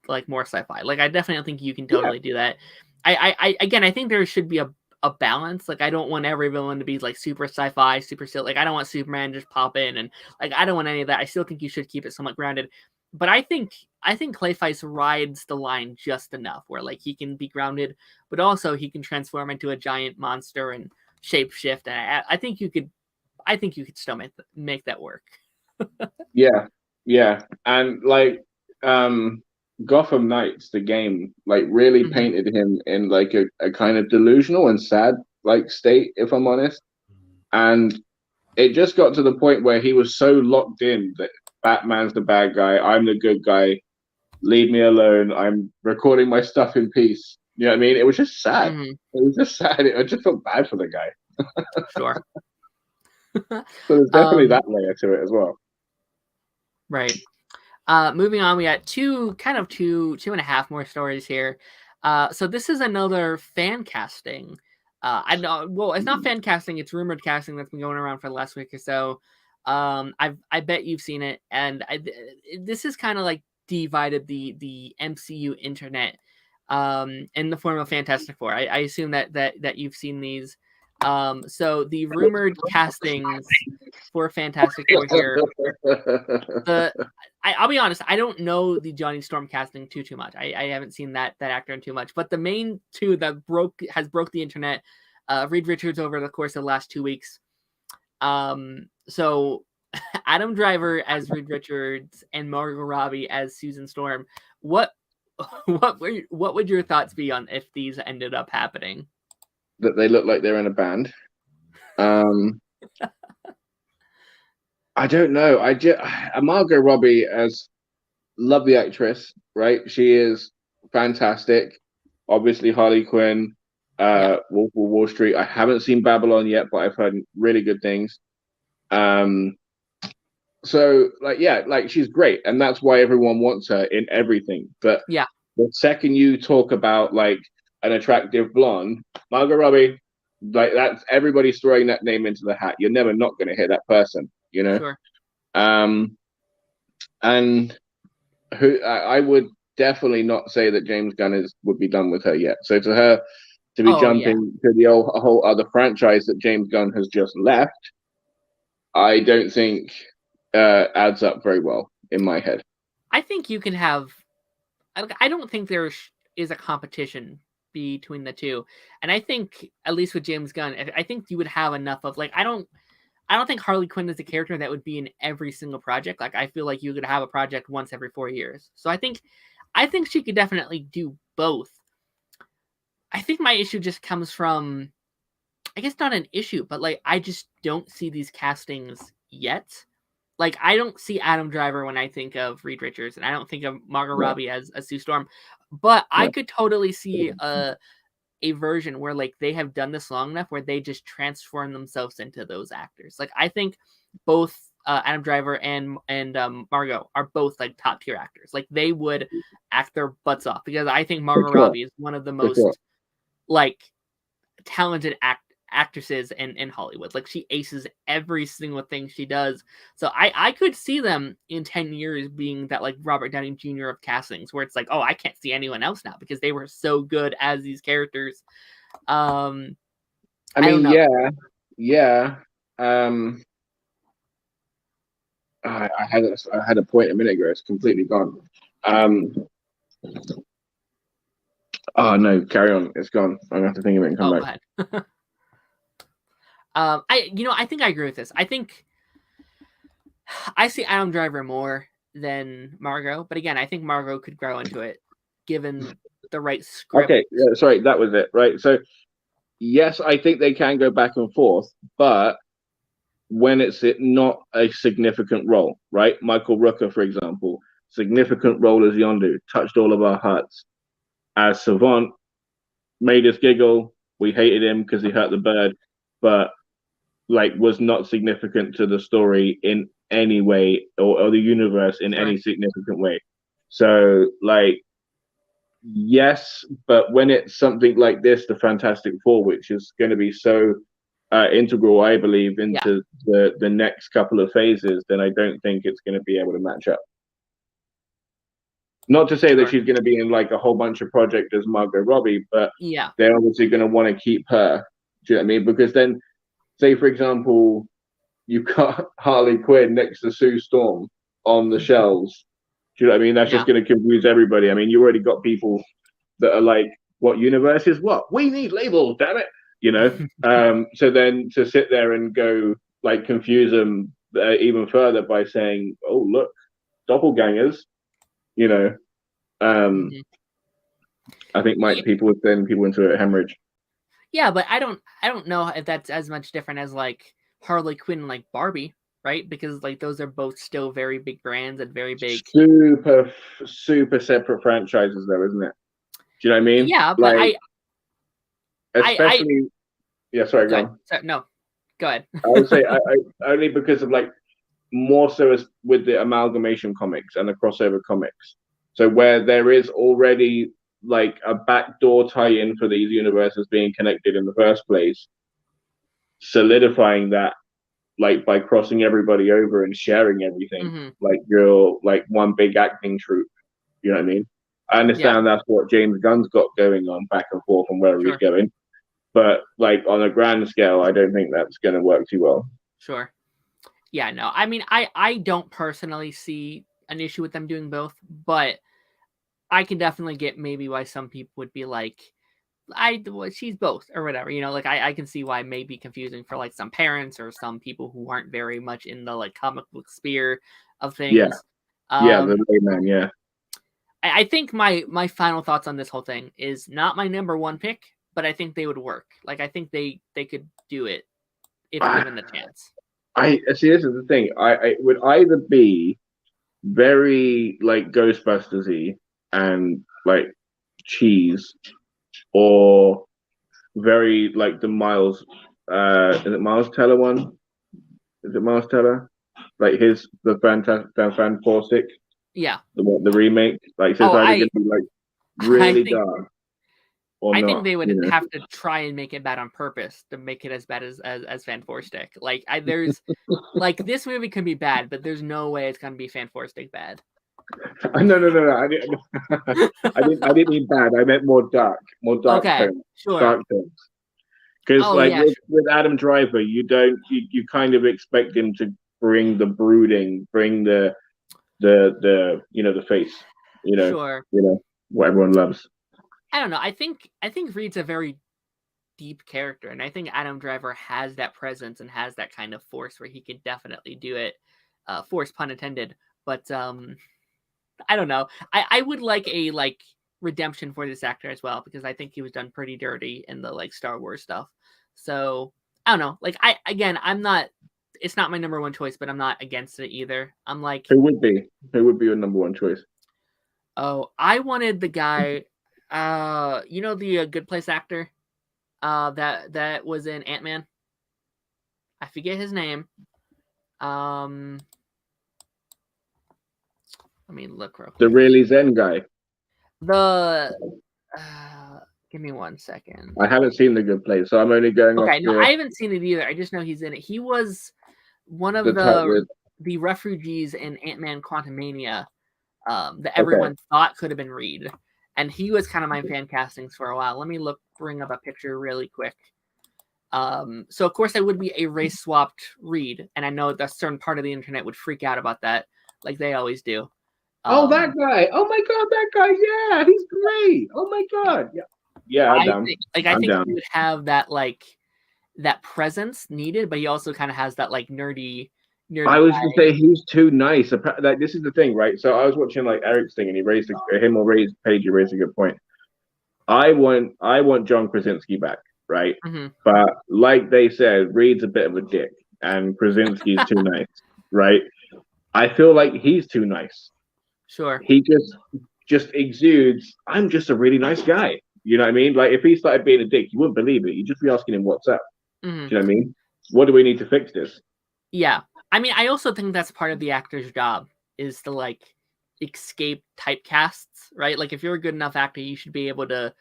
like more sci-fi. Like I definitely think you can totally do that. I think there should be a balance. Like I don't want every villain to be like super sci-fi, super silly. Like I don't want Superman to just pop in and like I don't want any of that. I still think you should keep it somewhat grounded. But I think Clayface rides the line just enough where like he can be grounded, but also he can transform into a giant monster and shapeshift. And I think you could still make that work.
Yeah, and like Gotham Knights, the game, like really painted him in like a kind of delusional and sad like state, if I'm honest. And it just got to the point where he was so locked in that Batman's the bad guy, I'm the good guy, leave me alone, I'm recording my stuff in peace. You know what I mean? It was just sad. It was just sad. I just felt bad for the guy.
Sure.
So there's definitely that layer to it as well.
Right. Moving on, we got two and a half more stories here. So this is another fan casting I know. Well, it's not fan casting; it's rumored casting that's been going around for the last week or so. I bet you've seen it, and this is kind of like divided the MCU internet, in the form of Fantastic Four. I assume that you've seen these. So the rumored castings for Fantastic Four here. I'll be honest, I don't know the Johnny Storm casting too much. I haven't seen that actor in too much. But the main two that broke the internet, Reed Richards over the course of the last 2 weeks. So Adam Driver as Reed Richards and Margot Robbie as Susan Storm. What would your thoughts be on if these ended up happening?
That they look like they're in a band. I don't know. Margot Robbie, as lovely actress, right? She is fantastic. Obviously, Harley Quinn, Wolf of Wall Street. I haven't seen Babylon yet, but I've heard really good things. So she's great, and that's why everyone wants her in everything. But the second you talk about like an attractive blonde, Margot Robbie, like that's everybody's throwing that name into the hat. You're never not going to hit that person, you know.
Sure.
And who I would definitely not say that James Gunn would be done with her yet. So to her to be jumping to the whole other franchise that James Gunn has just left, I don't think adds up very well in my head.
I think you can have. I don't think there is a competition between the two, and I think at least with James Gunn, I think you would have enough of like I don't think Harley Quinn is a character that would be in every single project. Like I feel like you could have a project once every 4 years. So I think she could definitely do both. I think my issue just comes from, I guess not an issue, but like I just don't see these castings yet. Like I don't see Adam Driver when I think of Reed Richards, and I don't think of Margot Robbie as Sue Storm. But I could totally see a version where like they have done this long enough where they just transform themselves into those actors. Like I think both Adam Driver and Margot are both like top tier actors. Like they would act their butts off, because I think Margot Robbie is one of the most like talented actresses in Hollywood. Like she aces every single thing she does. So I could see them in 10 years being that like Robert Downey Jr. of castings, where it's like, oh, I can't see anyone else now because they were so good as these characters. I mean,
yeah. I had a point a minute ago. It's completely gone. Oh no, carry on. It's gone. I'm gonna have to think of it and come back.
I think I agree with this. I think I see Adam Driver more than Margot, but again, I think Margot could grow into it given the right script.
Okay, sorry, that was it, right? So yes, I think they can go back and forth, but when it's not a significant role, right? Michael Rooker, for example, significant role as Yondu, touched all of our hearts. As Savant, made us giggle. We hated him because he hurt the bird, but like was not significant to the story in any way or the universe in any significant way. So like, yes, but when it's something like this, the Fantastic Four, which is going to be so integral, I believe, into the next couple of phases, then I don't think it's going to be able to match up. Not to say that she's going to be in like a whole bunch of projects as Margot Robbie, but they're obviously going to want to keep her. Do you know what I mean? Because then, say for example, you've got Harley Quinn next to Sue Storm on the shelves. Do you know what I mean? That's just going to confuse everybody. I mean, you already got people that are like, "What universe is what? We need labels, damn it!" You know. So then to sit there and go like confuse them even further by saying, "Oh, look, doppelgangers." You know, I think people would send people into a hemorrhage.
Yeah, but I don't know if that's as much different as like Harley Quinn and like Barbie, right? Because like those are both still very big brands and very big,
super separate franchises, though, isn't it? Do you know what I mean?
Yeah, but
like, sorry, go on.
No, go ahead.
I would say I only because of like more so as with the amalgamation comics and the crossover comics. So where there is already like a backdoor tie-in for these universes being connected in the first place, solidifying that like by crossing everybody over and sharing everything, like you're like one big acting troupe. You know what I mean? I understand that's what James Gunn's got going on back and forth from wherever he's going, but like on a grand scale, I don't think that's going to work too well.
Sure. Yeah, no. I mean, I don't personally see an issue with them doing both, but I can definitely get maybe why some people would be like, she's both or whatever, you know, like I can see why it may be confusing for like some parents or some people who aren't very much in the like comic book sphere of things.
The layman, yeah.
I think my final thoughts on this whole thing is not my number one pick, but I think they would work. Like I think they could do it if given the chance.
I see. This is the thing. I would either be very like Ghostbusters-y and like cheese, or very like the Miles. Is it Miles Teller one? Is it Miles Teller? Like the Fantastic.
Yeah.
The remake. Like so, it's either gonna be like really dark.
I think they would have to try and make it bad on purpose to make it as bad as Fantastic. Like there's like this movie can be bad, but there's no way it's gonna be Fantastic bad.
No. I didn't mean bad. I meant more dark.
Okay,
tones,
sure.
Dark tones. Because with Adam Driver, you kind of expect him to bring the brooding, bring the the face,
sure.
What everyone loves.
I don't know. I think Reed's a very deep character, and I think Adam Driver has that presence and has that kind of force where he could definitely do it. Force pun intended. But I don't know. I would like a redemption for this actor as well, because I think he was done pretty dirty in the like Star Wars stuff. So I don't know. Like I'm not. It's not my number one choice, but I'm not against it either. I'm like,
who would be your number one choice?
Oh, I wanted the guy. The Good Place actor that was in Ant-Man. I forget his name. Let me look real quick.
The really Zen guy.
Give me 1 second.
I haven't seen The Good Place, so I'm only going off.
Okay, no, I haven't seen it either. I just know he's in it. He was one of the refugees in Ant-Man Quantumania that everyone thought could have been Reed. And he was kind of my fan castings for a while. Let me bring up a picture really quick. So of course I would be a race swapped Reed, and I know that a certain part of the internet would freak out about that, like they always do.
That guy! Oh my god, that guy! Yeah, he's great! Oh my god! Yeah.
I think he would have that that presence needed, but he also kind of has that like nerdy.
I was going to say he's too nice. Like this is the thing, right? So I was watching like Eric's thing, and he raised a good point. I want John Krasinski back, right? Mm-hmm. But like they said, Reed's a bit of a dick, and Krasinski's too nice, right? I feel like he's too nice.
Sure.
He just exudes, I'm just a really nice guy. You know what I mean? Like if he started being a dick, you wouldn't believe it. You'd just be asking him what's up. Mm-hmm. Do you know what I mean? What do we need to fix this?
Yeah. I mean, I also think that's part of the actor's job is to like escape typecasts, right? Like if you're a good enough actor, you should be able to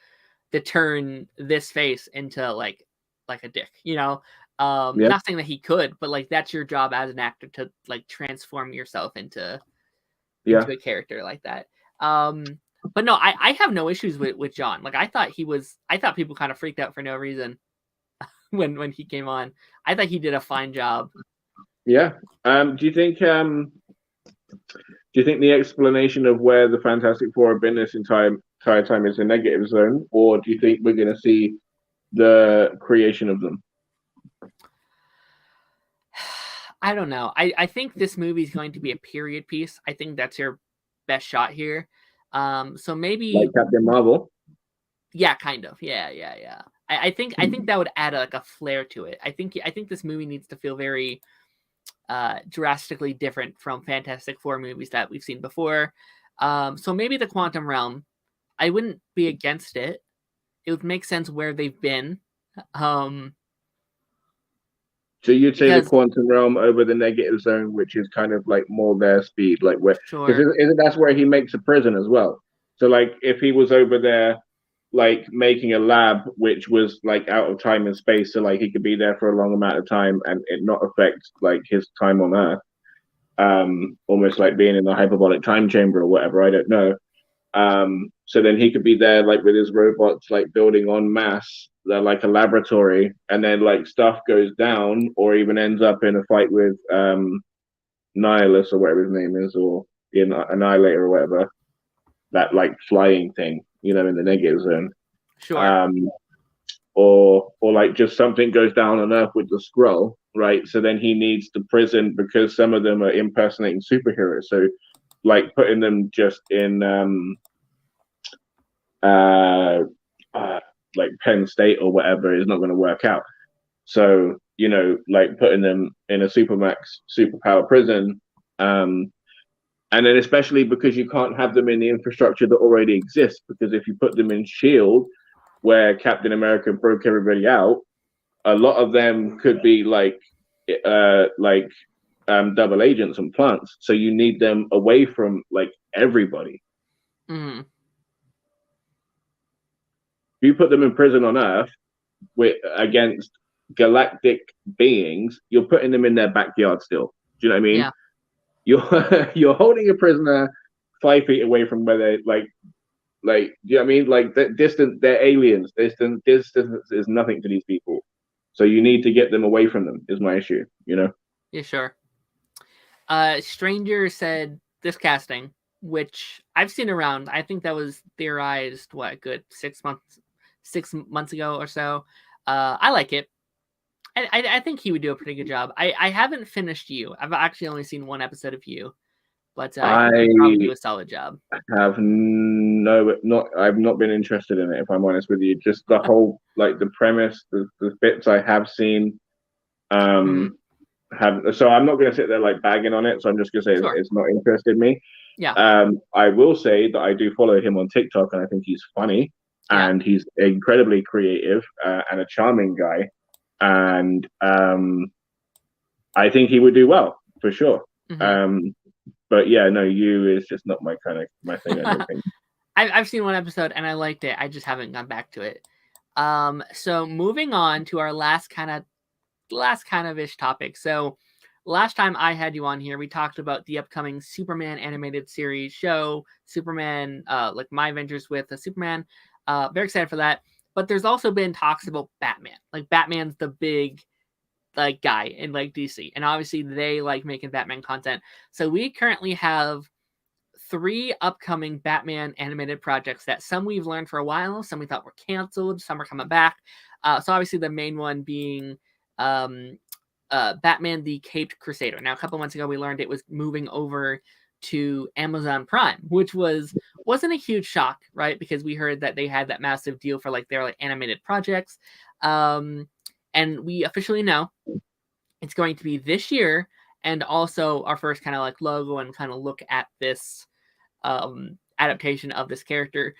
turn this face into like a dick, Not saying that he could, but like that's your job as an actor to like transform yourself into a character like that. But no, I have no issues with John. Like I thought people kind of freaked out for no reason when he came on. I thought he did a fine job.
Yeah. Do you think the explanation of where the Fantastic Four have been this entire time is a negative zone, or do you think we're going to see the creation of them?
I don't know. I think this movie is going to be a period piece. I think that's your best shot here. So maybe
like Captain Marvel.
Yeah, kind of. Yeah. I think that would add a flair to it. I think this movie needs to feel very drastically different from Fantastic Four movies that we've seen before. So maybe the Quantum Realm, I wouldn't be against it. It would make sense where they've been. So
you'd say the Quantum Realm over the Negative Zone, which is kind of like more their speed, like where,
sure.
Isn't that's where he makes a prison as well? So like if he was over there like making a lab which was like out of time and space, so like he could be there for a long amount of time and it not affect like his time on Earth, almost like being in the hyperbolic time chamber or whatever, I don't know. So then he could be there like with his robots like building en masse. They're like a laboratory, and then like stuff goes down or even ends up in a fight with Nihilus or whatever his name is, or the Annihilator or whatever, that like flying thing, you know, in the negative zone.
Sure.
Or like just something goes down on Earth with the Skrull, right? So then he needs the prison because some of them are impersonating superheroes. So like putting them just in like Penn State or whatever is not going to work out. So, you know, like putting them in a supermax superpower prison, and then especially because you can't have them in the infrastructure that already exists, because if you put them in Shield, where Captain America broke everybody out, a lot of them could be like double agents and plants. So you need them away from like everybody.
Mm-hmm.
If you put them in prison on Earth against galactic beings, you're putting them in their backyard still. Do you know what I mean?
Yeah.
You're holding a prisoner 5 feet away from where they like do you know what I mean? Like that distant, they're aliens. Distance is nothing to these people. So you need to get them away from them is my issue, you know?
Yeah, sure. Stranger said this casting, which I've seen around. I think that was theorized, what, a good 6 months ago or so. I like it. I think he would do a pretty good job. I haven't finished You. I've actually only seen one episode of You, but I think he'd probably do a solid job.
I've not been interested in it, if I'm honest with you. Just the whole like the premise, the bits I have seen, so I'm not going to sit there like bagging on it. So I'm just going to say it's not interested me.
Yeah.
I will say that I do follow him on TikTok, and I think he's funny, and he's incredibly creative and a charming guy, and I think he would do well for sure.
Mm-hmm.
But yeah, no, You is just not my thing. I don't think.
I've seen one episode and I liked it. I just haven't gone back to it. So moving on to our last kind of ish topic. So last time I had you on here, we talked about the upcoming Superman animated series show, Superman, like My Adventures with Superman. Very excited for that. But there's also been talks about Batman. Like Batman's the big like guy in like DC, and obviously they like making Batman content. So we currently have 3 upcoming Batman animated projects that some we've learned for a while, some we thought were canceled, some are coming back. So obviously the main one being Batman the Caped Crusader. Now a couple months ago we learned it was moving over to Amazon Prime, which wasn't a huge shock, right? Because we heard that they had that massive deal for like their like animated projects. And we officially know it's going to be this year, and also our first kind of like logo and kind of look at this adaptation of this character.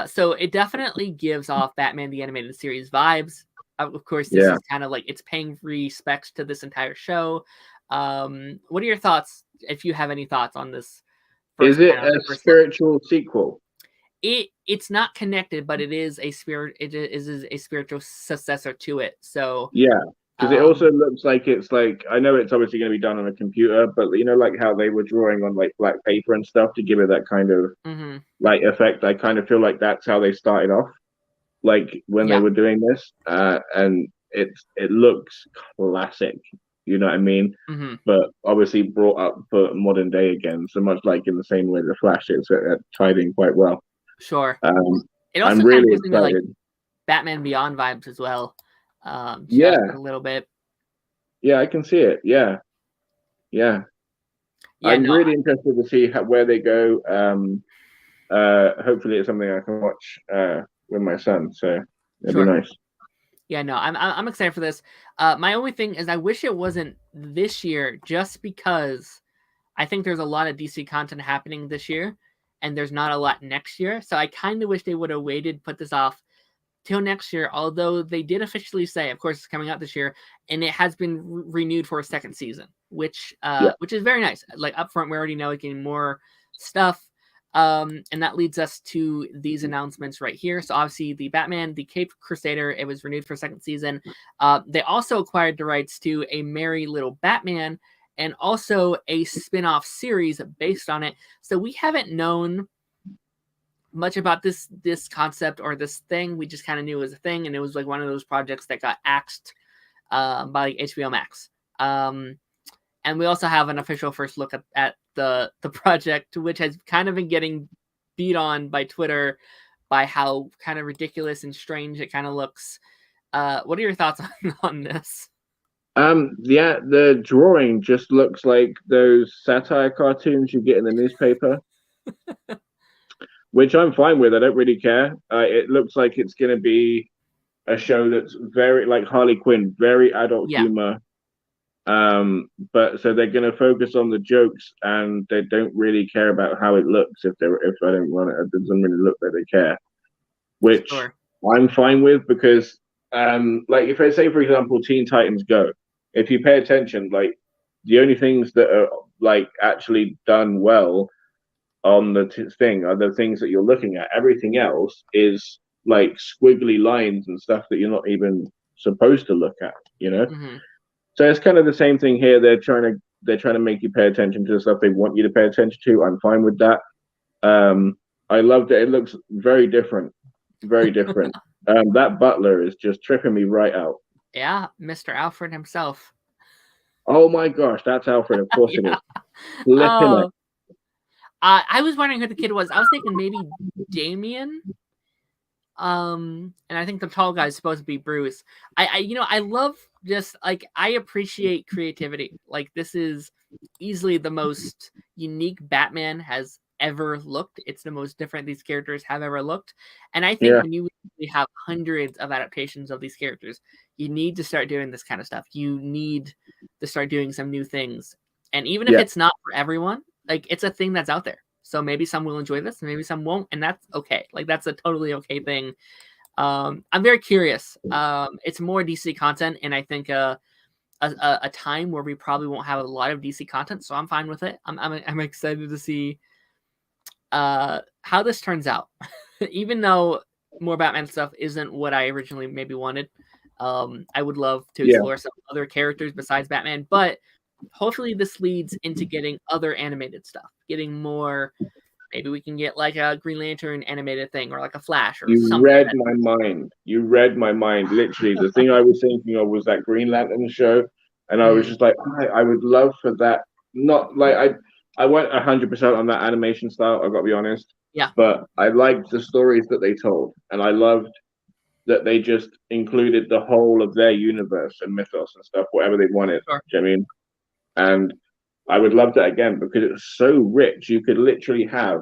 So it definitely gives off Batman the Animated Series vibes. Of course, this is kind of like it's paying respects to this entire show. What are your thoughts, if you have any thoughts on this?
Is it a spiritual sequel?
It's not connected, but it is a spirit. It is a spiritual successor to it. So
yeah, because it also looks like it's like, I know it's obviously going to be done on a computer, but you know, like how they were drawing on like black paper and stuff to give it that kind of like effect. I kind of feel like that's how they started off, like when they were doing this, and it looks classic. You know what I mean? But obviously brought up for modern day again, so much like in the same way the Flash is, tied in quite well.
Sure. It also
I'm really
gives me like Batman Beyond vibes as well. A little bit.
Yeah, I can see it. Yeah. I'm really interested to see where they go. Hopefully, it's something I can watch with my son. So it'd be nice.
Yeah, no, I'm excited for this. My only thing is I wish it wasn't this year, just because I think there's a lot of DC content happening this year, and there's not a lot next year. So I kind of wish they would have waited, put this off till next year. Although they did officially say, of course, it's coming out this year, and it has been renewed for a second season, which is very nice. Like up front, we already know it's getting more stuff. And that leads us to these announcements right here. So obviously the Batman, the Cape Crusader, it was renewed for second season. They also acquired the rights to a Merry Little Batman and also a spin-off series based on it. So we haven't known much about this concept or this thing. We just kind of knew it was a thing, and it was like one of those projects that got axed by like HBO Max. And we also have an official first look at the project, which has kind of been getting beat on by Twitter by how kind of ridiculous and strange it kind of looks. What are your thoughts on this?
Yeah, the drawing just looks like those satire cartoons you get in the newspaper, which I'm fine with. I don't really care. It looks like it's going to be a show that's very like Harley Quinn, very adult humor. But so they're going to focus on the jokes, and they don't really care about how it looks. If I don't run it, it doesn't really look like they care, which I'm fine with, because like if I say, for example, Teen Titans Go, if you pay attention, like the only things that are like actually done well on the thing are the things that you're looking at. Everything else is like squiggly lines and stuff that you're not even supposed to look at, you know. So it's kind of the same thing here. They're trying to make you pay attention to the stuff they want you to pay attention to. I'm fine with that. I loved it. It looks very different, very different. That butler is just tripping me right out.
Yeah, Mr. Alfred himself.
Oh my gosh, that's Alfred. Of course it is.
I was wondering who the kid was. I was thinking maybe Damien. And I think the tall guy is supposed to be Bruce. I love just like, I appreciate creativity. Like, this is easily the most unique Batman has ever looked. It's the most different these characters have ever looked. And I think when you have hundreds of adaptations of these characters, you need to start doing this kind of stuff. You need to start doing some new things. And even if it's not for everyone, like, it's a thing that's out there. So maybe some will enjoy this, maybe some won't, and that's okay. Like, that's a totally okay thing. I'm very curious. It's more DC content, and I think a time where we probably won't have a lot of DC content, so I'm fine with it. I'm excited to see how this turns out. Even though more Batman stuff isn't what I originally maybe wanted, I would love to explore some other characters besides Batman, but hopefully this leads into getting other animated stuff, getting more. Maybe we can get like a Green Lantern animated thing, or like a Flash, or something.
You read my mind. You read my mind. Literally, the thing I was thinking of was that Green Lantern show, and I was just like, I would love for that. Not like I went 100% on that animation style. I got to be honest.
Yeah.
But I liked the stories that they told, and I loved that they just included the whole of their universe and mythos and stuff, whatever they wanted.
Sure.
Do you know what I mean? And I would love that again, because it's so rich. You could literally have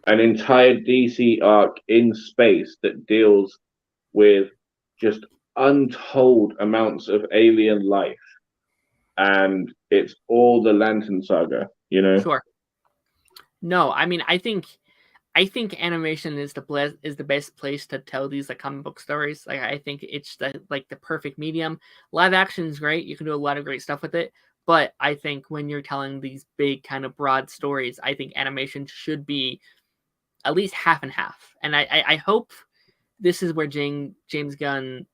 an entire DC arc in space that deals with just untold amounts of alien life, and it's all the Lantern Saga, you know.
Sure. No, I mean, I think animation is the best place to tell these like comic book stories. Like, I think it's the perfect medium. Live action is great. You can do a lot of great stuff with it. But I think when you're telling these big kind of broad stories, I think animation should be at least half and half. And I hope this is where James Gunn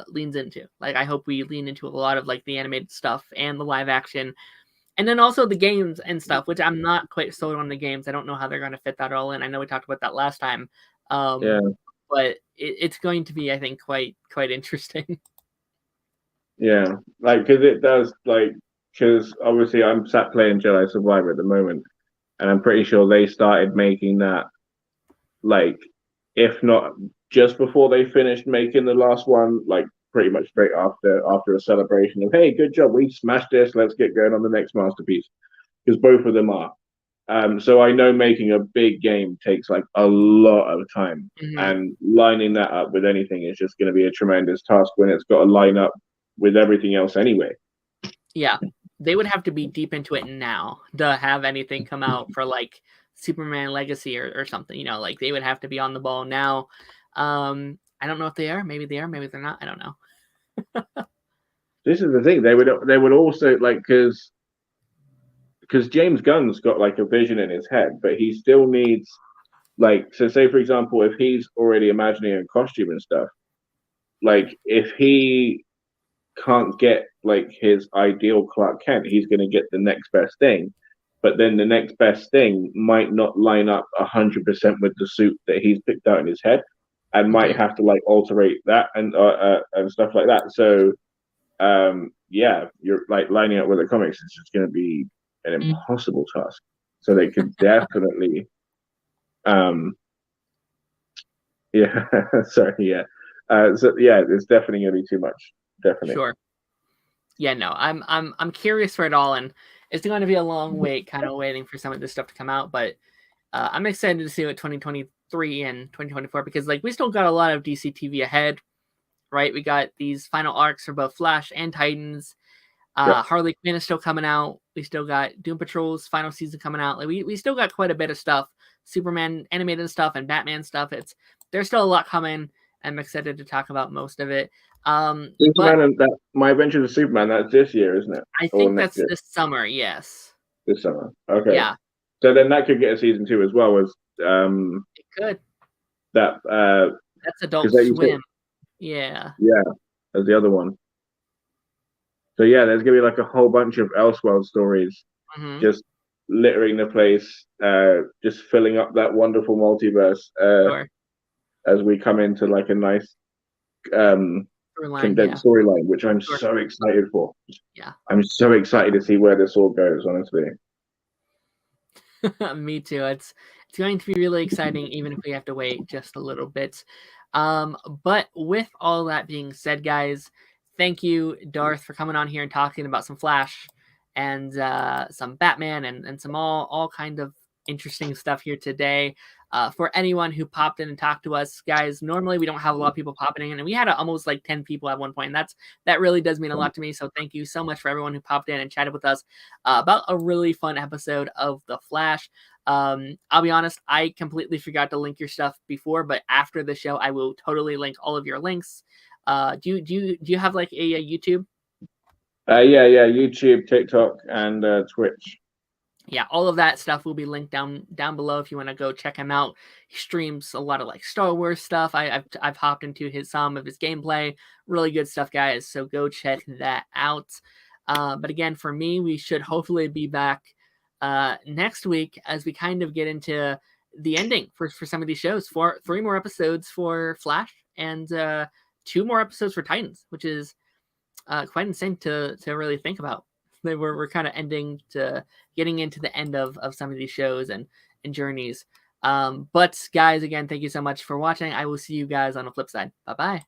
leans into. Like, I hope we lean into a lot of like the animated stuff and the live action, and then also the games and stuff, which I'm not quite sold on the games. I don't know how they're going to fit that all in. I know we talked about that last time. But it's going to be, I think, quite interesting.
Yeah, like, because it does, like, because obviously I'm sat playing Jedi Survivor at the moment, and I'm pretty sure they started making that, like, if not just before they finished making the last one, like pretty much straight after a celebration of, hey, good job, we smashed this, let's get going on the next masterpiece, because both of them are. So I know making a big game takes like a lot of time, and lining that up with anything is just going to be a tremendous task when it's got to line up with everything else anyway.
Yeah, they would have to be deep into it now to have anything come out for like Superman Legacy or something, you know, like they would have to be on the ball now. I don't know if they are. Maybe they are. Maybe they're not. I don't know.
This is the thing. They would also, like, because because James Gunn's got like a vision in his head, but he still needs like, so say for example, if he's already imagining a costume and stuff, like if he can't get like his ideal Clark Kent, he's going to get the next best thing. But then the next best thing might not line up 100% with the suit that he's picked out in his head, and might have to like alterate that and stuff like that. So, yeah, you're like lining up with the comics. It's just going to be an impossible task. So they could definitely, yeah, sorry, yeah. So yeah, it's definitely going to be too much. Definitely.
Sure. Yeah, no, I'm curious for it all, and it's going to be a long wait, kind of waiting for some of this stuff to come out. But I'm excited to see what 2023 and 2024, because like we still got a lot of DC TV ahead, right? We got these final arcs for both Flash and Titans. Harley Quinn is still coming out. We still got Doom Patrol's final season coming out. Like we still got quite a bit of stuff. Superman animated stuff and Batman stuff. There's still a lot coming. I'm excited to talk about most of it.
Superman and that My Adventures of Superman, that's this year, isn't it?
I think that's this summer, yes.
This summer. Okay.
Yeah.
So then that could get a season 2 as well as
it could.
That's
Adult Swim. Yeah.
Yeah, as the other one. So yeah, there's gonna be like a whole bunch of Elseworld stories just littering the place, just filling up that wonderful multiverse as we come into like a nice condensed storyline, which I'm so excited for.
Yeah.
I'm so excited to see where this all goes, honestly.
Me too. It's going to be really exciting, even if we have to wait just a little bit. But with all that being said, guys, thank you, Darth, for coming on here and talking about some Flash and some Batman and some all kind of interesting stuff here today. For anyone who popped in and talked to us, guys, normally we don't have a lot of people popping in, and we had almost like 10 people at one point, and that really does mean a lot to me. So thank you so much for everyone who popped in and chatted with us about a really fun episode of The Flash. I'll be honest, I completely forgot to link your stuff before, but after the show, I will totally link all of your links. Do you have like a YouTube?
Yeah, YouTube, TikTok, and Twitch.
Yeah, all of that stuff will be linked down below if you want to go check him out. He streams a lot of like Star Wars stuff. I've hopped into some of his gameplay. Really good stuff, guys. So go check that out. But again, for me, we should hopefully be back next week as we kind of get into the ending for some of these shows. 3 more episodes for Flash and 2 more episodes for Titans, which is quite insane to really think about. We're kind of getting into the end of some of these shows and journeys. But guys, again, thank you so much for watching. I will see you guys on the flip side. Bye-bye.